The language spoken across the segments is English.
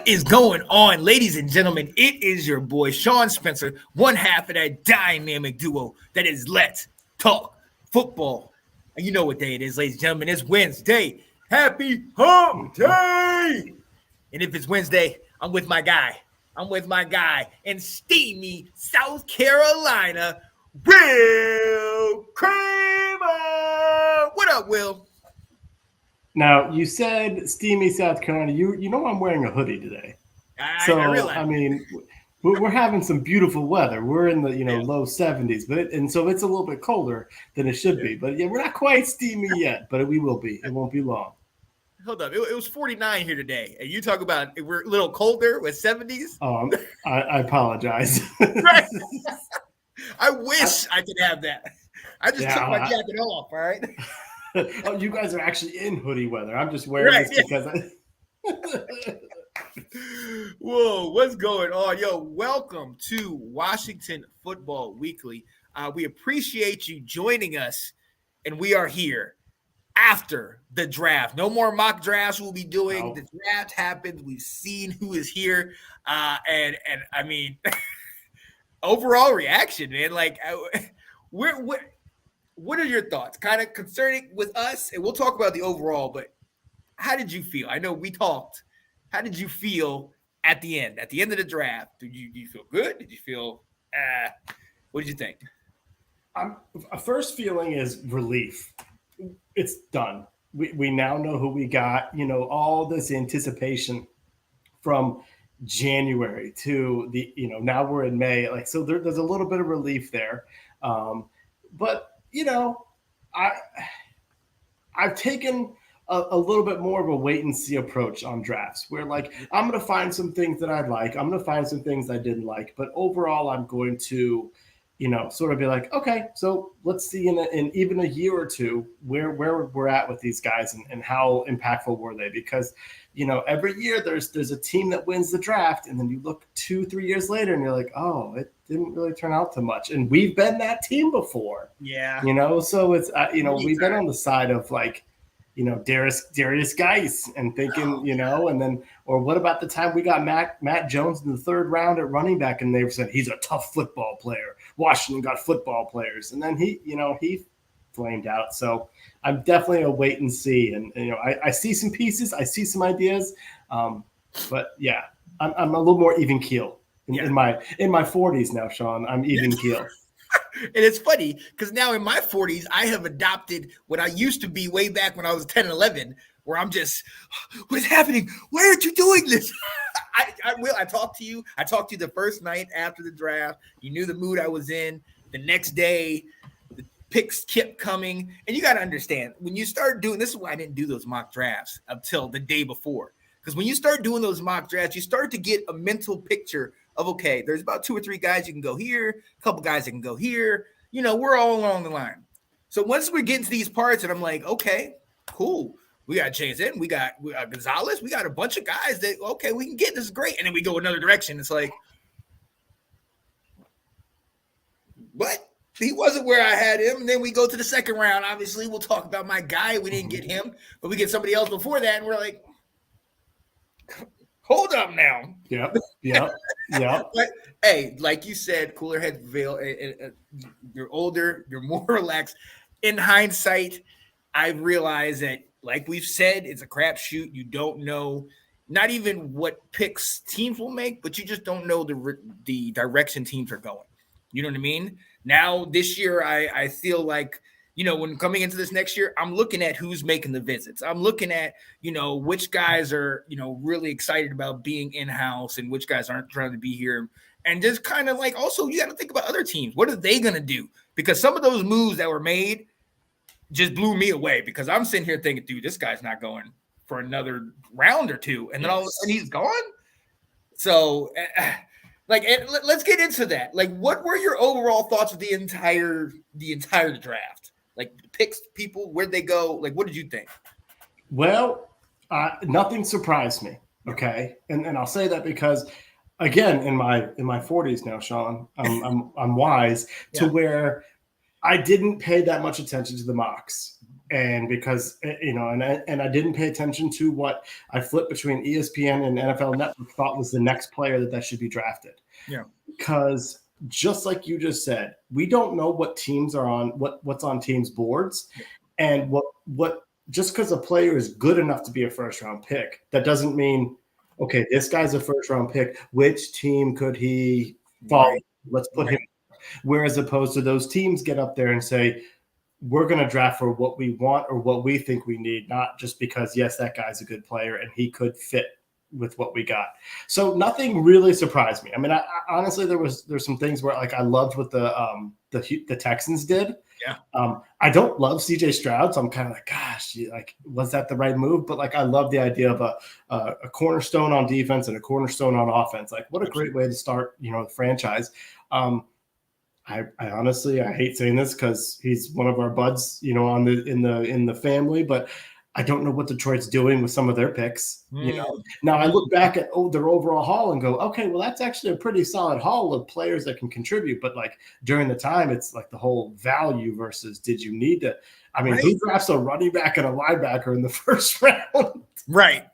What is going on, ladies and gentlemen? It is your boy Sean Spencer, one half of that dynamic duo that is Let's Talk Football. And you know what day it is, ladies and gentlemen. It's Wednesday. Happy Hump Day! And if it's Wednesday, I'm with my guy. In steamy South Carolina, Will Kramer. What up, Will? Now, you said steamy South Carolina. You know I'm wearing a hoodie today. I mean, we're having some beautiful weather. We're in the low 70s, so it's a little bit colder than it should be. But yeah, we're not quite steamy yet, but we will be. It won't be long. Hold up, it was 49 here today, and you talk about we're a little colder with 70s. Oh, I apologize. Right. I wish I could have that. I just took my jacket off. All right. Oh, you guys are actually in hoodie weather. I'm just wearing this because Whoa, what's going on? Yo, welcome to Washington Football Weekly. We appreciate you joining us, and we are here after the draft. No more mock drafts we'll be doing. No. The draft happens. We've seen who is here. And I mean, overall reaction, man. Like, what are your thoughts? Kind of concerning with us, and we'll talk about the overall, but how did you feel? I know we talked. How did you feel at the end of the draft? Did you feel good? Did you feel, what did you think? A first feeling is relief. It's done. We now know who we got. All this anticipation from January to now we're in May. Like, so there's a little bit of relief there. But I've taken a little bit more of a wait and see approach on drafts where, like, I'm going to find some things that I like. I'm going to find some things I didn't like. But overall, I'm going to, sort of be like, okay, so let's see in even a year or two where we're at with these guys and how impactful were they? Because, every year there's a team that wins the draft, and then you look 2-3 years later and you're like, oh, it didn't really turn out to much. And we've been that team before. Yeah. So it's, we've been on the side of, like, Darius Geis and thinking, and then, or what about the time we got Matt Jones in the third round at running back, and they said he's a tough football player. Washington got football players, and then he flamed out. So I'm definitely a wait and see, and I see some pieces, I see some ideas, but yeah, I'm a little more even keel in my 40s now, Sean. I'm even keel. And it's funny because now in my 40s, I have adopted what I used to be way back when I was 10 and 11, where I'm just, what is happening? Why aren't you doing this? I talked to you. I talked to you the first night after the draft. You knew the mood I was in. The next day, the picks kept coming. And you got to understand, when you start doing, this is why I didn't do those mock drafts until the day before. Because when you start doing those mock drafts, you start to get a mental picture of, okay, there's about 2 or 3 guys you can go here, a couple guys that can go here. We're all along the line. So once we get into these parts, and I'm like, okay, cool. We got James in, we got Gonzalez, we got a bunch of guys that, okay, we can get this, is great. And then we go another direction. It's like, what? He wasn't where I had him. And then we go to the second round. Obviously, we'll talk about my guy. We didn't get him, but we get somebody else before that, and we're like, hold up now. Yep. But hey, like you said, cooler heads prevail. You're older, you're more relaxed. In hindsight, I realized that, like we've said, it's a crapshoot. You don't know, not even what picks teams will make, but you just don't know the direction teams are going. You know what I mean? Now, this year, I feel like, when coming into this next year, I'm looking at who's making the visits. I'm looking at, which guys are, really excited about being in-house and which guys aren't trying to be here. And just kind of like, also, you got to think about other teams. What are they going to do? Because some of those moves that were made just blew me away, because I'm sitting here thinking, dude, this guy's not going for another round or two. And then all of a sudden he's gone. So, let's get into that. Like, what were your overall thoughts of the entire draft? Like, picks, people, where'd they go? Like, what did you think? Well, nothing surprised me. Okay, and I'll say that because, again, in my 40s now, Sean, I'm wise to where I didn't pay that much attention to the mocks. And because, and I didn't pay attention to what I flipped between ESPN and NFL Network thought was the next player that should be drafted. Yeah. Because just like you just said, we don't know what teams are on, what's on teams' boards. And what just because a player is good enough to be a first round pick, that doesn't mean, okay, this guy's a first round pick. Which team could he fall? Right. Let's put him. Whereas opposed to those teams get up there and say, we're going to draft for what we want or what we think we need, not just because, yes, that guy's a good player and he could fit with what we got. So nothing really surprised me. I mean, I honestly, there's some things where like I loved what the Texans did. Yeah. I don't love CJ Stroud, so I'm kind of like, gosh, like, was that the right move? But like, I love the idea of a cornerstone on defense and a cornerstone on offense. Like, what a great way to start, the franchise. I honestly, I hate saying this because he's one of our buds, in the family, but I don't know what Detroit's doing with some of their picks. Now I look back at their overall haul and go, okay, well, that's actually a pretty solid haul of players that can contribute. But like during the time, it's like the whole value versus did you need to? I mean, who drafts a running back and a linebacker in the first round? Right.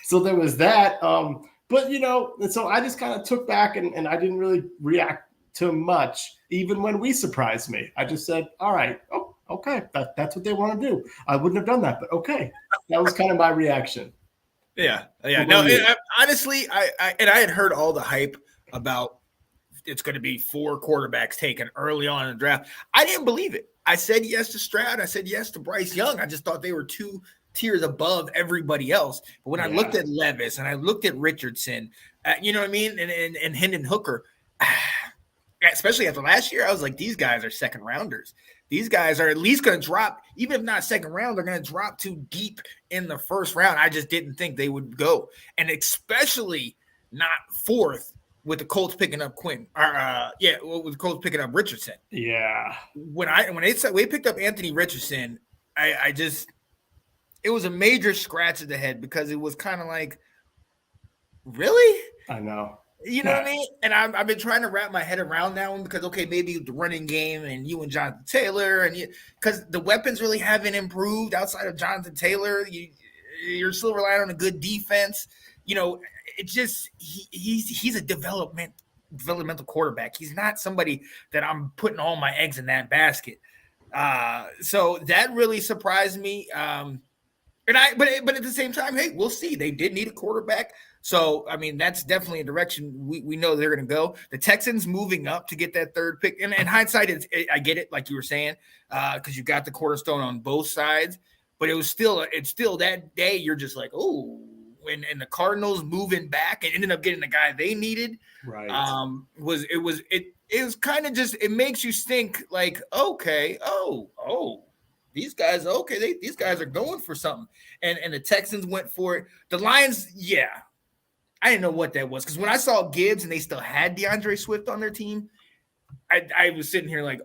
So there was that. But and so I just kind of took back and I didn't really react too much, even when we surprised me. I just said, all right, okay, that's what they want to do. I wouldn't have done that, but okay. That was kind of my reaction. Yeah. No, honestly, I had heard all the hype about it's going to be 4 quarterbacks taken early on in the draft. I didn't believe it. I said yes to Stroud. I said yes to Bryce Young. I just thought they were 2 tiers above everybody else. But when I looked at Levis and I looked at Richardson, you know what I mean? And Hendon Hooker, especially after last year, I was like, these guys are second rounders. These guys are at least going to drop, even if not second round, they're going to drop too deep in the first round. I just didn't think they would go. And especially not 4th with the Colts picking up with the Colts picking up Richardson. Yeah. I know. You know what I mean? And I've been trying to wrap my head around that one because, okay, maybe the running game and you and Jonathan Taylor, and because the weapons really haven't improved outside of Jonathan Taylor. You're still relying on a good defense. It's just he's a developmental quarterback. He's not somebody that I'm putting all my eggs in that basket. So that really surprised me. But at the same time, hey, we'll see. They did need a quarterback. So, I mean, that's definitely a direction we know they're going to go. The Texans moving up to get that 3rd pick. And in hindsight, I get it, like you were saying, because you got the cornerstone on both sides. But it's still that day you're just like, oh, and the Cardinals moving back and ended up getting the guy they needed. Right. It was kind of just, it makes you think like, okay, these guys, these guys are going for something. And the Texans went for it. The Lions, I didn't know what that was. Because when I saw Gibbs and they still had DeAndre Swift on their team, I was sitting here like,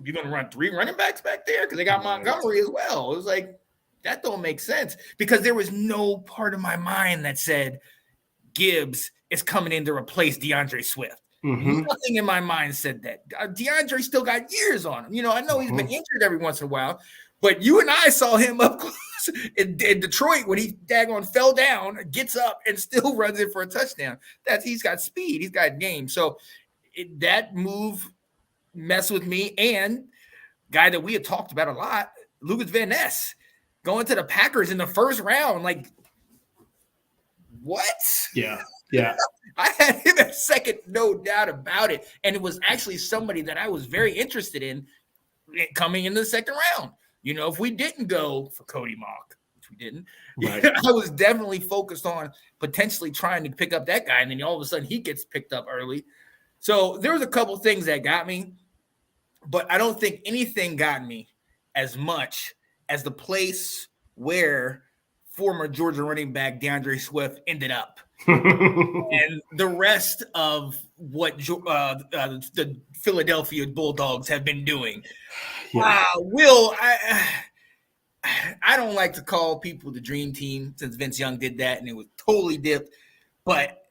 you're going to run 3 running backs back there? Because they got Montgomery as well. It was like, that don't make sense. Because there was no part of my mind that said Gibbs is coming in to replace DeAndre Swift. Mm-hmm. Nothing in my mind said that. DeAndre still got years on him. I know he's been injured every once in a while, but you and I saw him up close in Detroit when he daggone fell down, gets up, and still runs in for a touchdown. He's got speed. He's got game. So that move messed with me. And guy that we had talked about a lot, Lucas Van Ness, going to the Packers in the first round. Like, what? Yeah. I had him at second, no doubt about it. And it was actually somebody that I was very interested in coming in the second round. If we didn't go for Cody Mock, which we didn't, right. I was definitely focused on potentially trying to pick up that guy. And then all of a sudden he gets picked up early. So there was a couple things that got me, but I don't think anything got me as much as the place where former Georgia running back DeAndre Swift ended up. And the rest of what the Philadelphia Bulldogs have been doing. Yeah. Will, I don't like to call people the dream team since Vince Young did that and it was totally dipped. But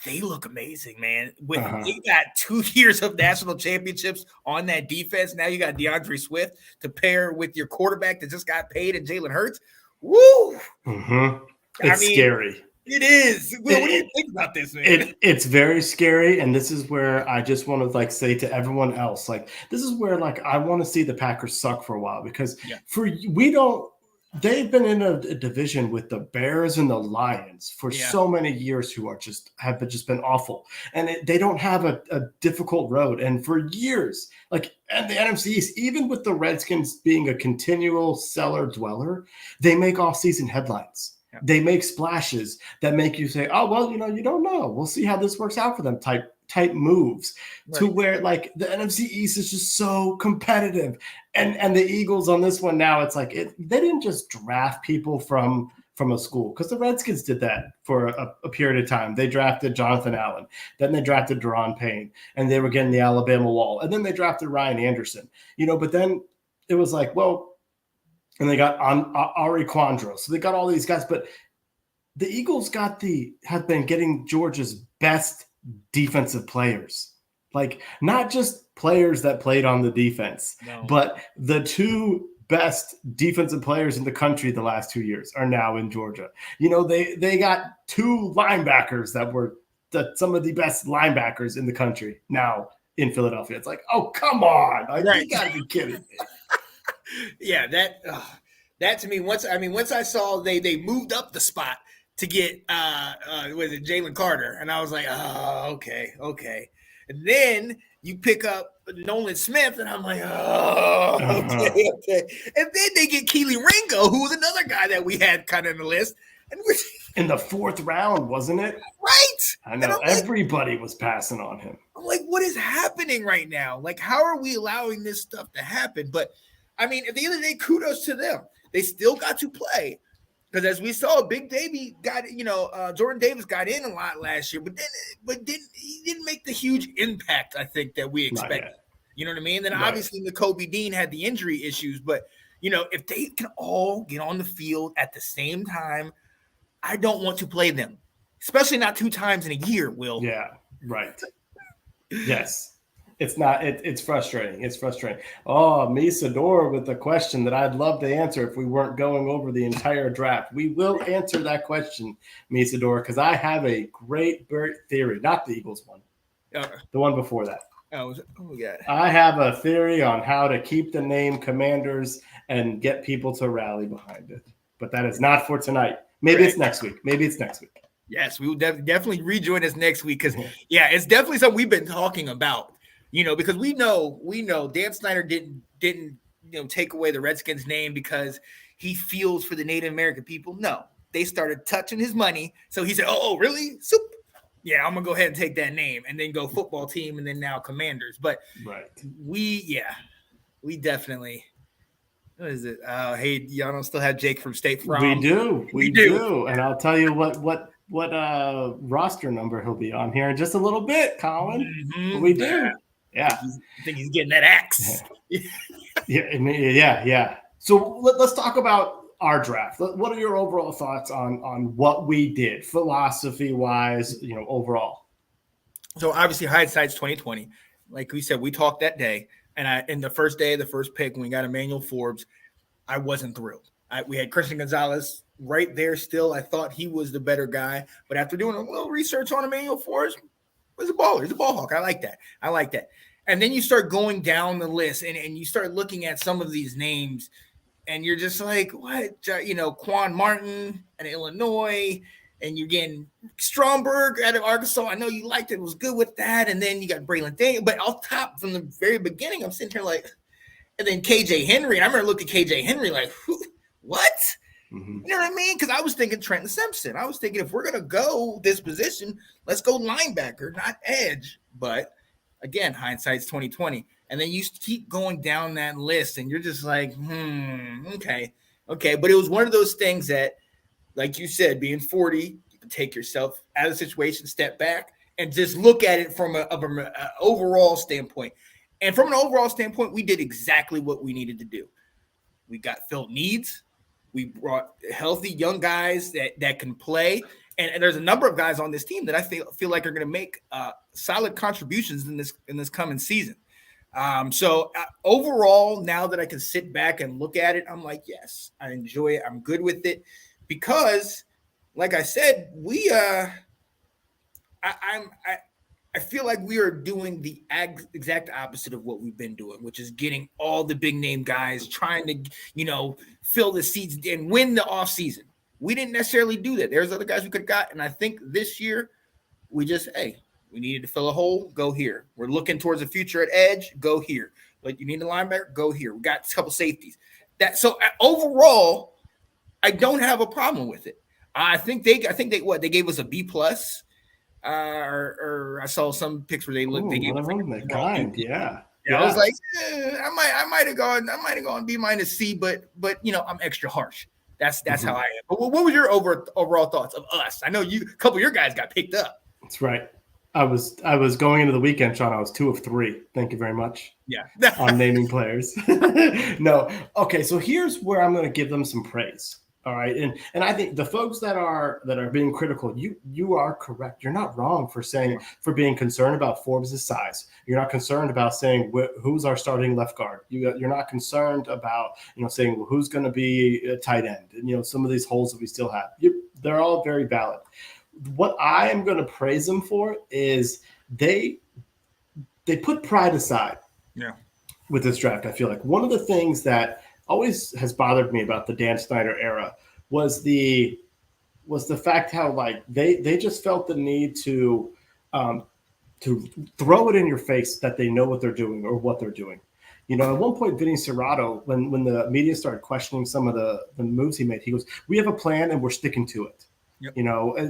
they look amazing, man. They got 2 years of national championships on that defense. Now you got DeAndre Swift to pair with your quarterback that just got paid and Jalen Hurts. Woo! It's scary. It is. Will, what do you think about this, man? It's very scary, and this is where I just want to say to everyone else, this is where I want to see the Packers suck for a while because they've been in a division with the Bears and the Lions for so many years who have been awful, and they don't have a difficult road. And for years, and the NFC East, even with the Redskins being a continual cellar dweller, they make offseason headlines. Yeah. They make splashes that make you say, "Oh well, you don't know. We'll see how this works out for them." Type moves to where the NFC East is just so competitive, and the Eagles on this one now, it's they didn't just draft people from a school, because the Redskins did that for a period of time. They drafted Jonathan Allen, then they drafted Daron Payne, and they were getting the Alabama wall, and then they drafted Ryan Anderson. But then it was and they got Ari Quandro. So they got all these guys, but the Eagles have been getting Georgia's best defensive players. Not just players that played on the defense, but the 2 best defensive players in the country the last 2 years are now in Georgia. They got 2 linebackers that were some of the best linebackers in the country now in Philadelphia. It's oh, come on. You got to be kidding me. Yeah, that to me, once I saw they moved up the spot to get was it Jalen Carter, and I was oh, okay. And then you pick up Nolan Smith, and I'm oh, okay. And then they get Keely Ringo, who was another guy that we had kind of in the list. And in the 4th round, wasn't it? Right. I know everybody was passing on him. I'm what is happening right now? How are we allowing this stuff to happen? But at the end of the day, kudos to them. They still got to play, because as we saw, Big Davy got Jordan Davis got in a lot last year, but he didn't make the huge impact I think that we expected. You know what I mean? Then obviously Nakobe Dean had the injury issues, but if they can all get on the field at the same time, I don't want to play them, especially not 2 times in a year. Will? Yeah, right. Yes. It's not. It's frustrating. It's frustrating. Oh, Misador with a question that I'd love to answer if we weren't going over the entire draft. We will answer that question, Misador, because I have a great theory. Not the Eagles one. The one before that. Oh, yeah. I have a theory on how to keep the name Commanders and get people to rally behind it. But that is not for tonight. Maybe it's next week. Yes, we will definitely rejoin us next week, because it's definitely something we've been talking about. Because we know Dan Snyder didn't take away the Redskins name because he feels for the Native American people. No, they started touching his money. So he said, oh, really? Soup. Yeah, I'm going to go ahead and take that name and then go football team and then now Commanders. But we definitely, what is it? Hey, y'all don't still have Jake from State Farm? We do. And I'll tell you what roster number he'll be on here in just a little bit, Colin. Mm-hmm. We do. Yeah. I think he's getting that axe. Yeah. So let's talk about our draft. What are your overall thoughts on what we did, philosophy-wise, overall? So obviously hindsight's 2020. Like we said, we talked that day, and in the first day of the first pick, when we got Emmanuel Forbes, I wasn't thrilled. We had Christian Gonzalez right there still. I thought he was the better guy, but after doing a little research on Emmanuel Forbes, he's a baller. He's a ball hawk. I like that. And then you start going down the list and you start looking at some of these names and you're just like, what? Quan Martin at Illinois, and you're getting Stromberg out of Arkansas. I know you liked it, was good with that. And then you got Braylon Daniel. But off top from the very beginning, I'm sitting here and then KJ Henry. I remember looking at KJ Henry what? Mm-hmm. You know what I mean? Because I was thinking Trenton Simpson. I was thinking if we're going to go this position, let's go linebacker, not edge. But again, hindsight's 2020. And then you keep going down that list and you're just like, okay. But it was one of those things that, like you said, being 40, you can take yourself out of the situation, step back, and just look at it from an overall standpoint. And from an overall standpoint, we did exactly what we needed to do. We got filled needs. We brought healthy young guys that can play. And there's a number of guys on this team that I feel like are going to make solid contributions in this coming season. So overall, now that I can sit back and look at it, I'm like, yes, I enjoy it. I'm good with it because, like I said, I feel like we are doing the exact opposite of what we've been doing, which is getting all the big name guys, trying to, fill the seats and win the offseason. We didn't necessarily do that. There's other guys we could have got. And I think this year we needed to fill a hole, go here. We're looking towards the future at edge, go here. Like, you need a linebacker, go here. We got a couple safeties. So overall, I don't have a problem with it. I think they gave us a B+. Or I saw some pics where they gave us kind. Yeah. I was like, I might have gone B- C, but I'm extra harsh. That's how I am. But what was your overall thoughts of us? I know a couple of your guys got picked up. That's right. I was going into the weekend, Sean. I was 2 of 3. Thank you very much. Yeah. On naming players. No. Okay. So here's where I'm going to give them some praise. All right. And I think the folks that are being critical, you are correct. You're not wrong for being concerned about Forbes' size. You're not concerned about saying who's our starting left guard. You're not concerned about, saying who's going to be a tight end and, some of these holes that we still have. They're all very valid. What I am going to praise them for is they put pride aside. Yeah. With this draft. I feel like one of the things that always has bothered me about the Dan Snyder era was the fact how like they just felt the need to throw it in your face that they know what they're doing or what they're doing. At one point, Vinny Serrato, when the media started questioning some of the moves he made, he goes, "We have a plan and we're sticking to it." Yep.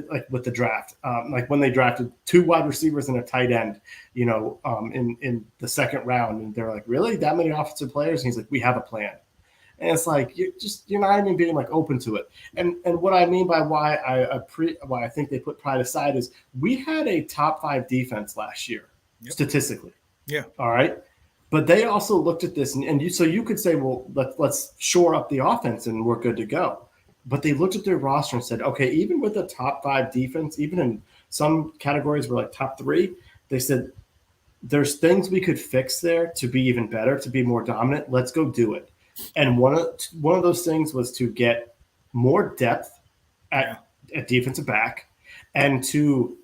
Like with the draft, like when they drafted 2 wide receivers and a tight end, in the second round, and they're like, "Really, that many offensive players?" And he's like, "We have a plan." And it's like you're not even being like open to it. And what I mean by why I think they put pride aside is we had a top 5 defense last year, statistically. Yeah. All right. But they also looked at this and you could say, well, let's shore up the offense and we're good to go. But they looked at their roster and said, okay, even with a top 5 defense, even in some categories were like top 3, they said there's things we could fix there to be even better, to be more dominant. Let's go do it. And one of those things was to get more depth at defensive back and to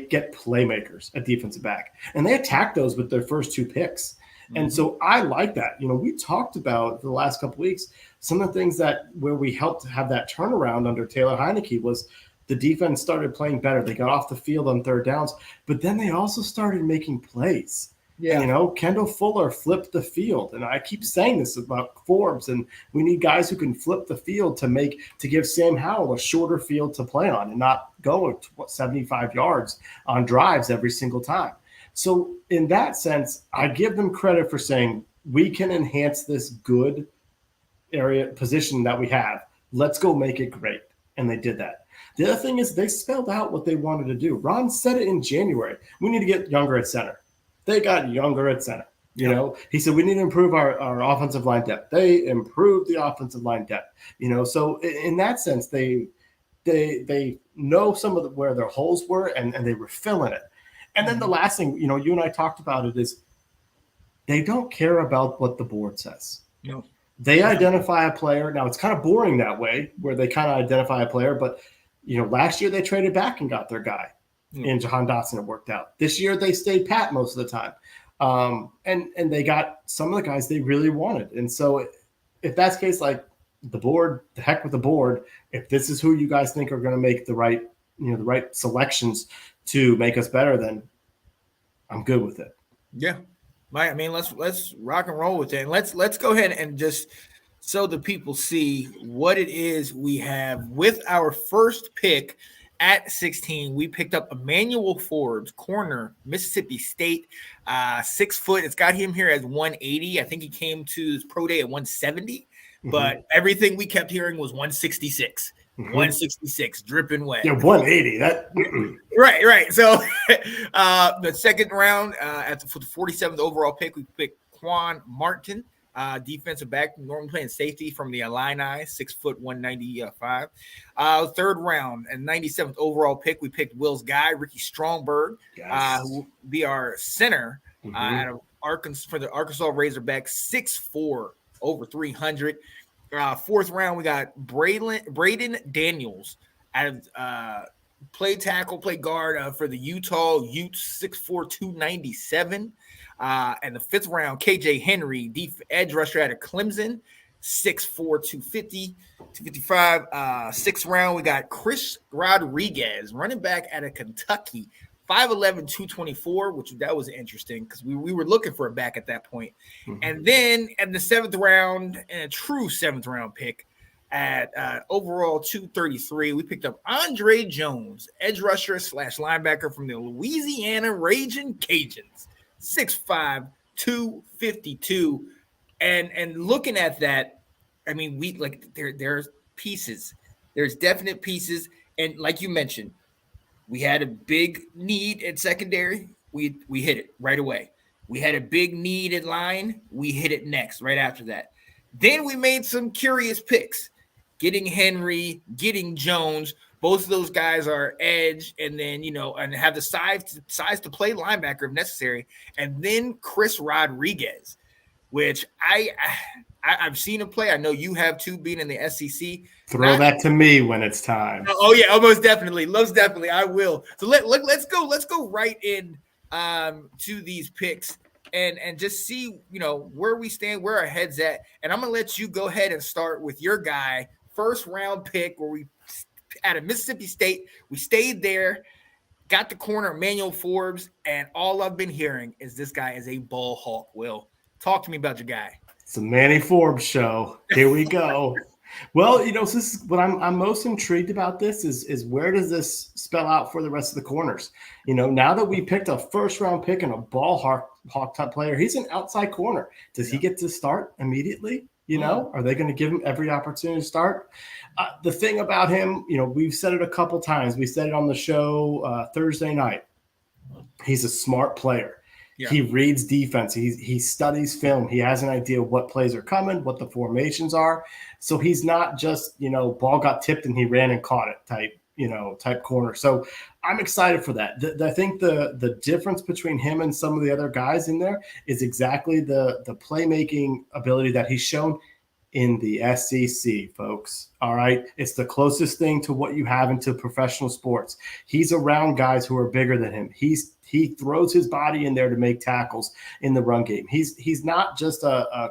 get playmakers at defensive back. And they attacked those with their first 2 picks. Mm-hmm. And so I like that. We talked about for the last couple of weeks, some of the things where we helped have that turnaround under Taylor Heineke was the defense started playing better. They got off the field on third downs, but then they also started making plays. Yeah. And, Kendall Fuller flipped the field. And I keep saying this about Forbes, and we need guys who can flip the field to give Sam Howell a shorter field to play on and not go 75 yards on drives every single time. So in that sense, I give them credit for saying we can enhance this good area position that we have. Let's go make it great. And they did that. The other thing is they spelled out what they wanted to do. Ron said it in January. We need to get younger at center. They got younger at center. He said we need to improve our offensive line depth. They improved the offensive line depth. So in that sense, they know some of where their holes were and they were filling it. And then the last thing, you and I talked about it is they don't care about what the board says. No. They identify a player. Now it's kind of boring that way where they kind of identify a player, but last year they traded back and got their guy. And Jahan Dotson, it worked out. This year they stayed pat most of the time. And they got some of the guys they really wanted. And so if that's the case, like the board, the heck with the board, if this is who you guys think are going to make the right selections to make us better, then I'm good with it. Yeah. I mean, let's rock and roll with it. And let's go ahead and just so the people see what it is we have with our first pick. At 16, we picked up Emmanuel Forbes, corner, Mississippi State, 6 foot. It's got him here as 180. I think he came to his pro day at 170, but everything we kept hearing was 166. 166, dripping wet. Yeah, 180. That right. So the second round, for the 47th overall pick, we picked Quan Martin, defensive back, normally playing safety from the Illini, 6', 195. Third round and 97th overall pick, we picked Will's guy, Ricky Strongberg, who will be our center out of Arkansas for the Arkansas Razorbacks, 6'4", over 300. Fourth round, we got Braden Daniels out of play tackle, play guard for the Utah Utes, 6'4", 297. And the fifth round, KJ Henry, edge rusher out of Clemson, 6'4", 250, 255. Sixth round, we got Chris Rodriguez, running back out of Kentucky, 5'11", 224, which that was interesting because we were looking for a back at that point. And then at the seventh round, and a true seventh round pick, at overall 233, we picked up Andre Jones, edge rusher / linebacker from the Louisiana Raging Cajuns, 6'5", 252. And looking at that, I mean, we like there's pieces. There's definite pieces. And like you mentioned, we had a big need at secondary. We hit it right away. We had a big need at line. We hit it next, right after that. Then we made some curious picks, getting Henry, getting Jones. Both of those guys are edge, and then and have the size to play linebacker if necessary. And then Chris Rodriguez, which I've seen him play. I know you have too, being in the SEC. Throw that to me when it's time. Oh yeah, most definitely. I will. So let's go right in to these picks and just see where we stand, where our heads at. And I'm gonna let you go ahead and start with your guy, first round pick, where we out of Mississippi State. We stayed there, got the corner, Emmanuel Forbes, and all I've been hearing is this guy is a ball hawk. Will, talk to me about your guy. It's a Manny Forbes show. Here we go. Well, this is what I'm most intrigued about. This is where does this spell out for the rest of the corners? Now that we picked a first round pick and a ball hawk type player, he's an outside corner. Does he get to start immediately? Are they going to give him every opportunity to start? The thing about him, we've said it a couple times. We said it on the show Thursday night. He's a smart player. Yeah. He reads defense. He studies film. He has an idea of what plays are coming, what the formations are. So he's not just, ball got tipped and he ran and caught it type corner. So I'm excited for that. I think the difference between him and some of the other guys in there is exactly the playmaking ability that he's shown in the SEC, folks. All right. It's the closest thing to what you have into professional sports.'s around guys who are bigger than him. He throws his body in there to make tackles in the run game. He's not just a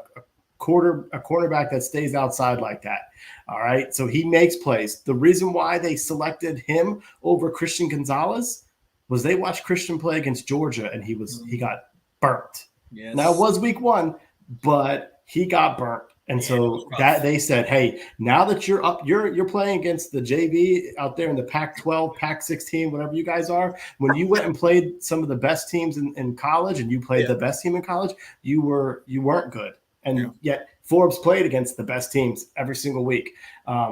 cornerback that stays outside like that. All right. So he makes plays. The reason why they selected him over Christian Gonzalez was they watched Christian play against Georgia and he got burnt. Yes. Now it was week 1, but he got burnt. And so that they said, hey, now that you're up, you're playing against the JV out there in the Pac-12, Pac-16, whatever you guys are. When you went and played some of the best teams in college, and you played the best team in college, you weren't good. And yet Forbes played against the best teams every single week.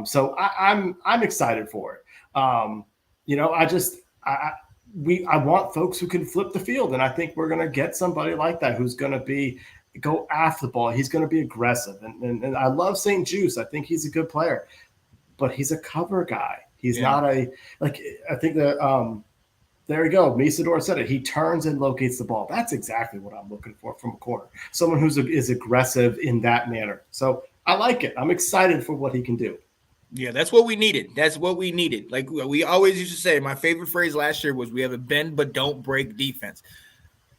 So I'm excited for it. I want folks who can flip the field, and I think we're going to get somebody like that who's going to go after the ball. He's going to be aggressive. And I love St. Juice. I think he's a good player, but he's a cover guy. He's not I think that there you go. Misador said it. He turns and locates the ball. That's exactly what I'm looking for from a corner. Someone is aggressive in that manner. So I like it. I'm excited for what he can do. Yeah, that's what we needed. Like we always used to say, my favorite phrase last year was, we have a bend but don't break defense.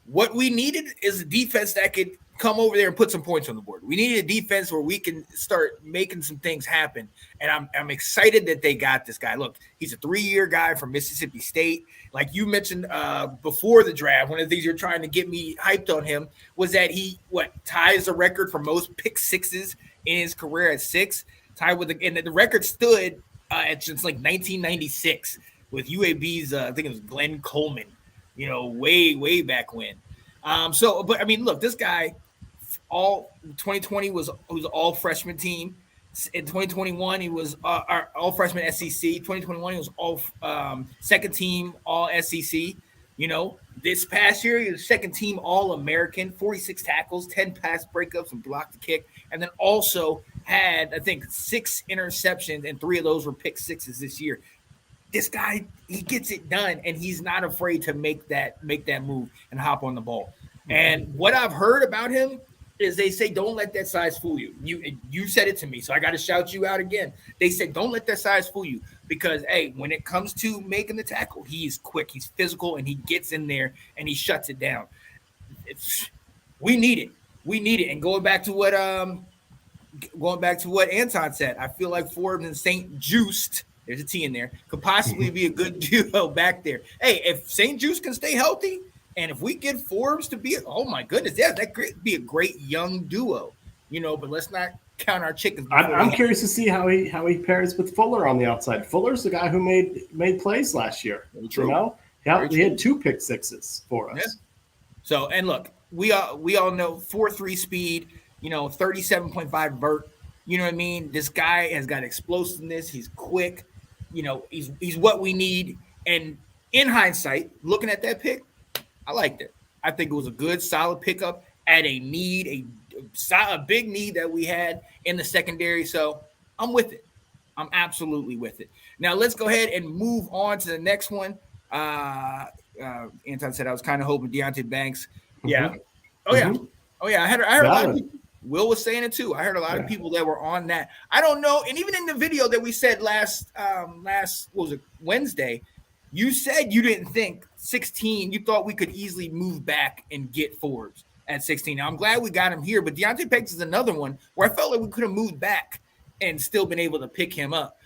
What we needed is a defense that could come over there and put some points on the board. We needed a defense where we can start making some things happen. And I'm excited that they got this guy. Look, he's a 3-year guy from Mississippi State. Like you mentioned before the draft, one of the things you're trying to get me hyped on him was that he ties the record for most pick sixes in his career at 6. Tied with and the record stood at since like 1996 with UAB's I think it was Glenn Coleman, way back when. But I mean, look, this guy, all 2020 was all freshman team. In 2021, he was all freshman SEC. 2021, he was all second team all SEC. You know, this past year, he was second team All American, 46 tackles, 10 pass breakups, and blocked the kick. And then also had, I think, 6 interceptions, and 3 of those were pick sixes this year. This guy, he gets it done, and he's not afraid to make that move and hop on the ball. And what I've heard about him is they say don't let that size fool you. You said it to me, so I got to shout you out again. They said don't let that size fool you because hey, when it comes to making the tackle, he's quick, he's physical, and he gets in there and he shuts it down. We need it. We need it. And going back to what Anton said, I feel like Forbes and St. Juiced, there's a T in there, could possibly be a good duo back there. Hey, if St. Juice can stay healthy, and if we get Forbes to be, oh my goodness, yeah, that could be a great young duo, you know. But let's not count our chickens. I'm curious to see how he pairs with Fuller on the outside. Fuller's the guy who made plays last year. True. You know, he had 2 pick sixes for us. Yeah. So and look, we all know 4.3 speed, you know, 37.5 vert. You know what I mean? This guy has got explosiveness. He's quick. You know, he's what we need. And in hindsight, looking at that pick, I liked it. I think it was a good, solid pickup at a need, a big need that we had in the secondary. So I'm with it. I'm absolutely with it. Now let's go ahead and move on to the next one. Anton said I was kind of hoping Deonte Banks. Yeah. Mm-hmm. Oh yeah. I heard a lot of people. Will was saying it too. I heard a lot of people that were on that. I don't know. And even in the video that we said last what was it, Wednesday, you said you didn't think 16. You thought we could easily move back and get Forbes at 16. Now, I'm glad we got him here, but Deonte Banks is another one where I felt like we could have moved back and still been able to pick him up.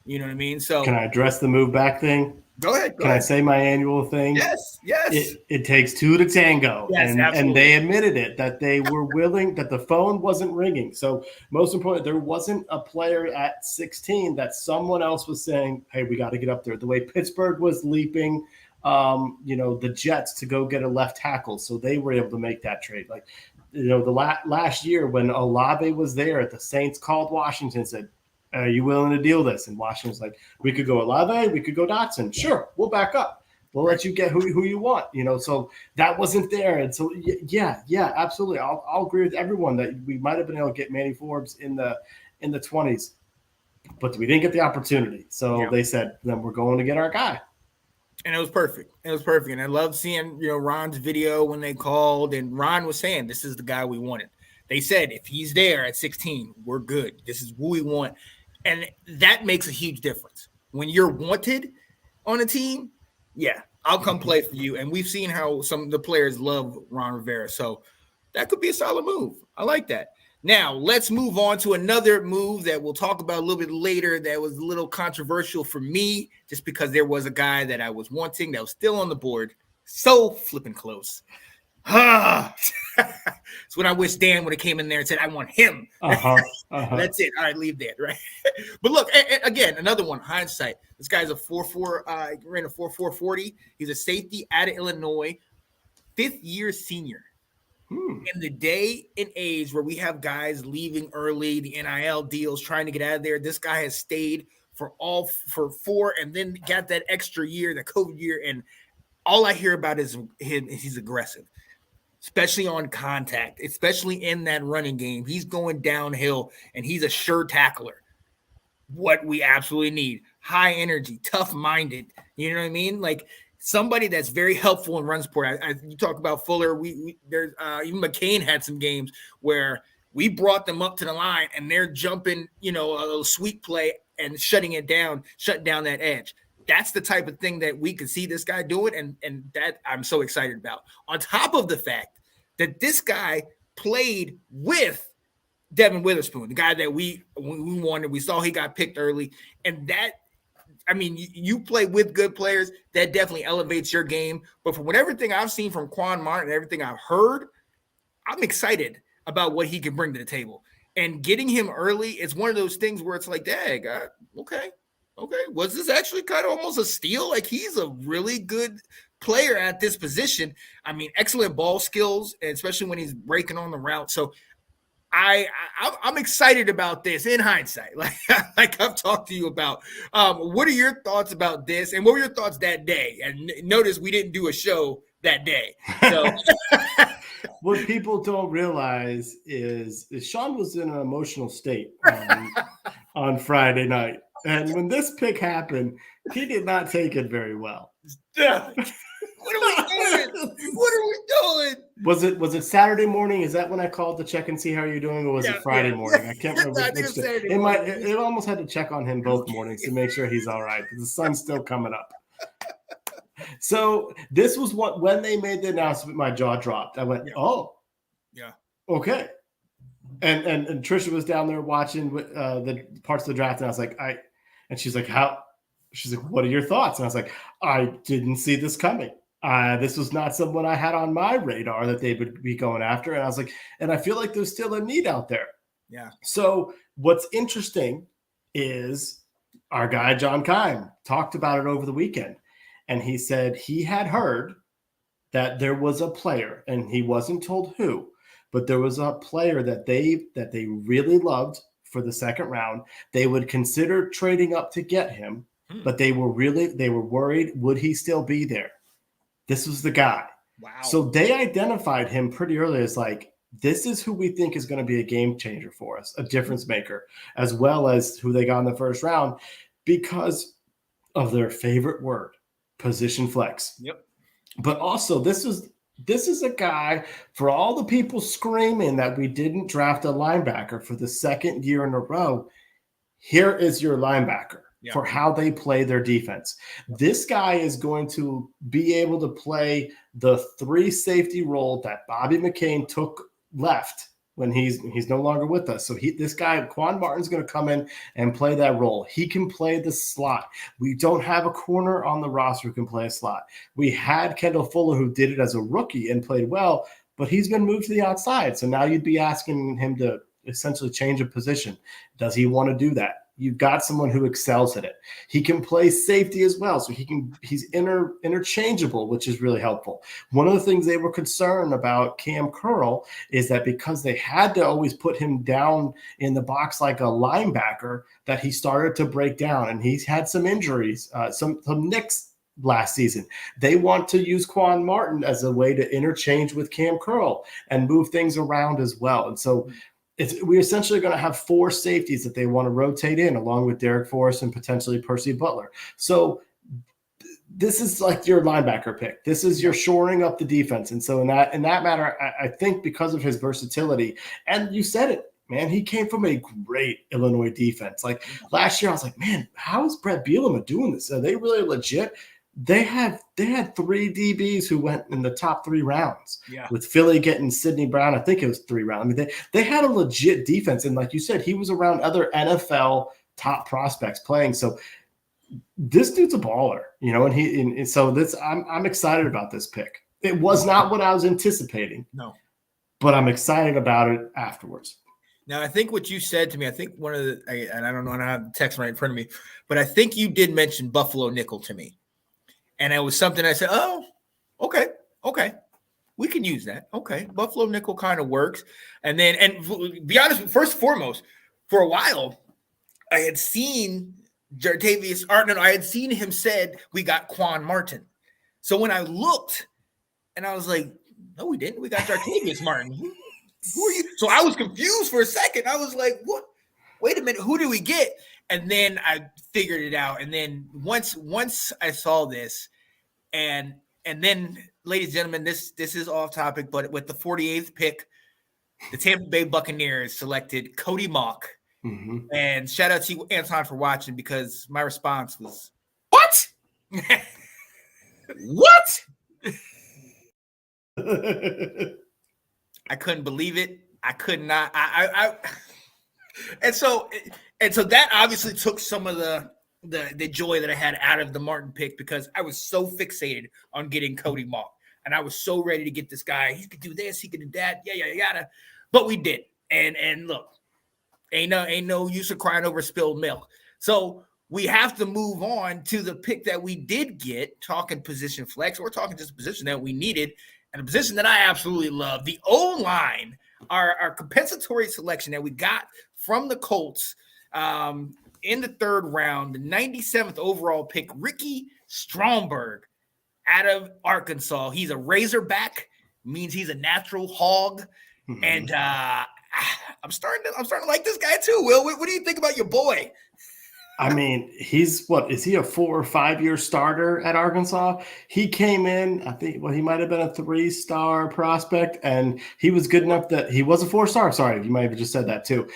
You know what I mean? So can I address the move back thing? Go ahead. Can I say my annual thing? Yes. It takes 2 to tango. Yes, and they admitted it, that they were willing, that the phone wasn't ringing. So most important, there wasn't a player at 16 that someone else was saying, hey, we got to get up there. The way Pittsburgh was leaping, the Jets to go get a left tackle. So they were able to make that trade. Like, the last year when Olave was there, the Saints called Washington and said, are you willing to deal this? And Washington's like, we could go Olave, we could go Dotson. Sure, we'll back up. We'll let you get who you want. So that wasn't there. And so, yeah, absolutely. I'll agree with everyone that we might have been able to get Manny Forbes in the 20s, but we didn't get the opportunity. So they said, then we're going to get our guy. And it was perfect. And I loved seeing, Ron's video when they called, and Ron was saying, this is the guy we wanted. They said, if he's there at 16, we're good. This is who we want. And that makes a huge difference. When you're wanted on a team, yeah, I'll come play for you. And we've seen how some of the players love Ron Rivera. So that could be a solid move. I like that. Now, let's move on to another move that we'll talk about a little bit later that was a little controversial for me just because there was a guy that I was wanting that was still on the board. So flipping close. It's when I wish Dan would have came in there and said, I want him. That's it. All right, leave that, right? But look, again, another one, hindsight. This guy's a 4.4, ran a 4.440. He's a safety out of Illinois, 5th-year senior. In the day and age where we have guys leaving early, the NIL deals, trying to get out of there, this guy has stayed for 4 and then got that extra year, the COVID year, and all I hear about is he's aggressive. Especially on contact, especially in that running game. He's going downhill, and he's a sure tackler. What we absolutely need. High energy, tough-minded. You know what I mean? Like somebody that's very helpful in run support. You talk about Fuller. There's even McCain had some games where we brought them up to the line, and they're jumping, a little sweep play and shutting down that edge. That's the type of thing that we could see this guy doing, and that I'm so excited about. On top of the fact that this guy played with Devin Witherspoon, the guy that we wanted. We saw he got picked early, and that, you play with good players, that definitely elevates your game. But from everything I've seen from Quan Martin and everything I've heard, I'm excited about what he can bring to the table. And getting him early is one of those things where it's like, dang, okay. Was this actually kind of almost a steal? Like, he's a really good player at this position. Excellent ball skills, especially when he's breaking on the route. So I'm excited about this in hindsight. Like I've talked to you about. What are your thoughts about this? And what were your thoughts that day? And notice we didn't do a show that day. So what people don't realize is Sean was in an emotional state on Friday night. And when this pick happened, he did not take it very well. What are we doing? What are we doing? Was it Saturday morning? Is that when I called to check and see how you're doing, or was it Friday morning? I can't remember. It almost had to check on him both mornings to make sure he's all right, because the sun's still coming up. So this was when they made the announcement, my jaw dropped. I went, oh, yeah, okay. And Trisha was down there watching the parts of the draft, and I was like, and she's like, how? She's like, what are your thoughts? And I was like, I didn't see this coming. This was not someone I had on my radar that they would be going after. And I was like, and I feel like there's still a need out there. Yeah. So what's interesting is our guy, John Keim, talked about it over the weekend. And he said he had heard that there was a player, and he wasn't told who, but there was a player that they really loved for the second round. They would consider trading up to get him, but they were worried, would he still be there? This was the guy. Wow. So they identified him pretty early as like, this is who we think is going to be a game changer for us, a difference maker, as well as who they got in the first round because of their favorite word, position flex. Yep. But also this is a guy, for all the people screaming that we didn't draft a linebacker for the second year in a row, here is your linebacker. For how they play their defense. This guy is going to be able to play the 3 safety role that Bobby McCain took left when he's no longer with us. So this guy, Quan Martin's going to come in and play that role. He can play the slot. We don't have a corner on the roster who can play a slot. We had Kendall Fuller, who did it as a rookie and played well, but he's been moved to the outside. So now you'd be asking him to essentially change a position. Does he want to do that? You've got someone who excels at it. He can play safety as well, so he's interchangeable, which is really helpful. One of the things they were concerned about Cam Curl is that because they had to always put him down in the box like a linebacker, that he started to break down, and he's had some injuries, some nicks last season. They want to use Quan Martin as a way to interchange with Cam Curl and move things around as well. And so we're essentially going to have 4 safeties that they want to rotate in, along with Derek Forrest and potentially Percy Butler. So this is like your linebacker pick. This is your shoring up the defense. And so in that matter, I think because of his versatility, and you said it, man, he came from a great Illinois defense. Like last year, I was like, man, how is Brett Bielema doing this? Are they really legit? They had 3 DBs who went in the top 3 rounds. Yeah. With Philly getting Sidney Brown, I think it was 3 rounds. I mean, they had a legit defense, and like you said, he was around other NFL top prospects playing. So this dude's a baller, and so this I'm excited about this pick. It was not what I was anticipating. No, but I'm excited about it afterwards. Now, I think what you said to me, I think one of and I don't know, I don't have the text right in front of me, but I think you did mention Buffalo nickel to me. And it was something I said, oh, okay, we can use that. Okay, Buffalo nickel kind of works. And then, and be honest, first and foremost, for a while, I had seen Jartavius Arden. I had seen him said we got Quan Martin. So when I looked, and I was like, no, we didn't. We got Jartavius Martin. Who are you? So I was confused for a second. I was like, what? Wait a minute, who did we get? And then I figured it out. And then once I saw this, and then, ladies and gentlemen, this is off topic, but with the 48th pick, the Tampa Bay Buccaneers selected Cody Mauch. Mm-hmm. And shout out to you, Anton, for watching, because my response was, what? What? I couldn't believe it. I could not. And so that obviously took some of the joy that I had out of the Martin pick, because I was so fixated on getting Cody Mauch, and I was so ready to get this guy. He could do this, he could do that, yada. But we did, and look, ain't no use of crying over spilled milk. So we have to move on to the pick that we did get. Talking position flex, we're talking just a position that we needed, and a position that I absolutely love, the O-line our compensatory selection that we got from the Colts in the third round, the 97th overall pick, Ricky Stromberg out of Arkansas. He's a Razorback, means he's a natural hog. Mm-hmm. And I'm starting to like this guy too. Will, what do you think about your boy? I mean, is he a 4 or 5 year starter at Arkansas? He came in, I think, he might have been a 3-star prospect, and he was good enough that he was a 4-star. Sorry, you might have just said that too.